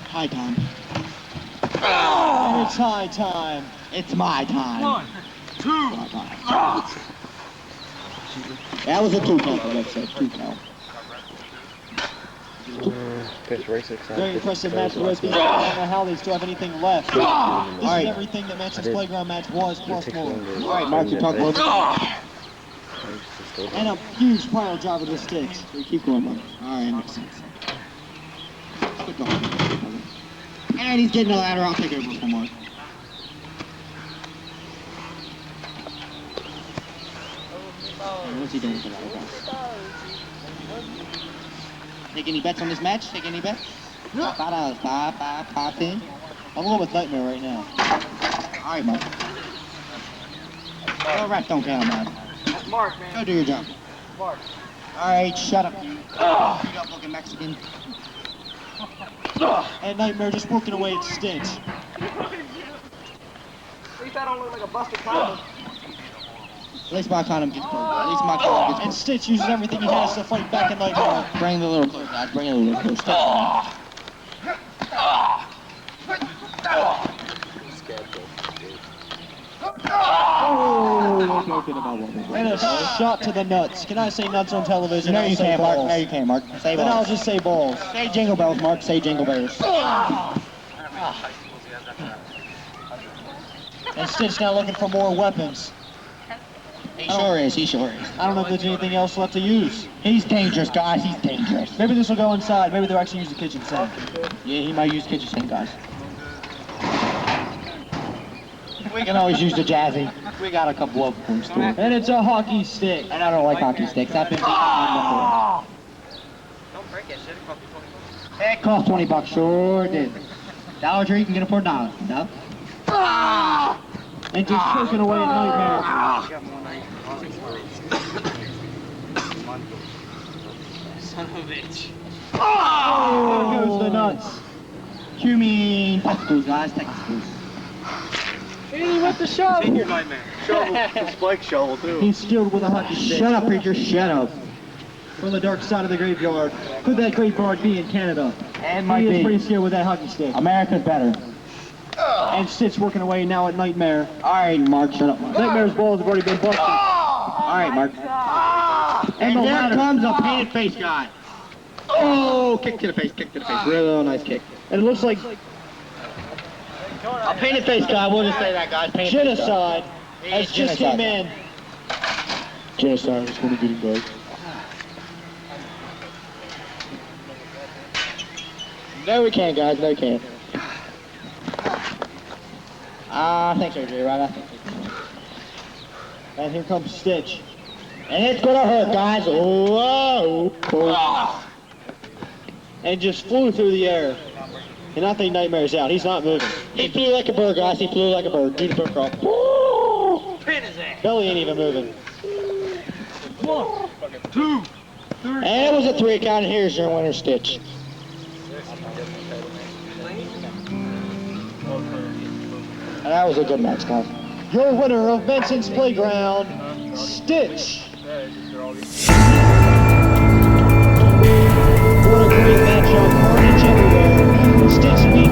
High time. And it's high time. It's my time. 1, 2. My time. That was a 2 count, let's say. 2 count. Very impressive match for both these guys. I don't know how they still have anything left. This is everything that Manson's Playground match was, plus more. Alright, Mark, you talk about And a huge pile driver to the sticks. We keep going, Mark. Alright, makes sense. Keep going. And he's getting the ladder. I'll take it over for Mark. What's he doing with the ladder? Take any bets on this match? Take any bets? $5, 5, 10. I'm going with Nightmare right now. Alright, Mark. Well, ref don't count, man. That's Mark, man. Go do your job. Mark. All right, shut up, you. Beat up looking Mexican. And Nightmare just working away at Stitch. At least I don't look like a busted condom. At least my condom gets pulled. At least my condom gets And Stitch uses everything he has to fight back in Nightmare. Bring the little close, guys. Bring it a little close. And a shot to the nuts. Can I say nuts on television? No, I'll you say can't, Mark. balls. No, you can't, Mark. Say Then I'll balls. just say balls. Say jingle bells, Mark. Say jingle bells. And Stitch now looking for more weapons. He sure is. He sure is. I don't know if there's anything else left to use. He's dangerous, guys. He's dangerous. Maybe this will go inside. Maybe they'll actually use the kitchen sink. Yeah, he might use kitchen sink, guys. We can always use the jazzy. We got a couple of them still. And it's a hockey stick. And I don't like hockey sticks. I've been beaten on before. Don't break that shit. It cost $20, sure did. Dollar Tree, you can get it for $1. No? And just choking away at Nightmare. Son of a bitch. There goes the nuts. You mean testicles, guys, testicles. He with the shovel. Take your Nightmare. Shovel, the spike shovel too. He's skilled with a hockey stick. Shut up, preacher, shut up. From the dark side of the graveyard. Could that graveyard be in Canada? And might He is pretty be. skilled with that hockey stick. America's better. And Stitch working away now at Nightmare. All right, Mark, shut up, Mark. Nightmare's balls have already been busted. All right, Mark. And the there ladder. comes a painted face guy. Oh, kick to the face, kick to the face. Real nice kick. And it looks like A painted face guy, we'll just say that, guys. Painted face guy. genocide has just came in. Genocide is going to get him, guys. No, we can't, guys. No, we can't. I think so, Jay, right? I think so. And here comes Stitch. And it's going to hurt, guys. Whoa. And just flew through the air. And I think Nightmare's out. He's not moving. He flew like a bird, guys. He flew like a bird. Do the bird crawl. Pin his ass. Belly ain't even moving. 1, 2, 3. And it was a 3 count, and here's your winner, Stitch. And that was a good match, guys. Your winner of Manson's Playground, Stitch. What a great matchup. Carnage everywhere. Stitch beat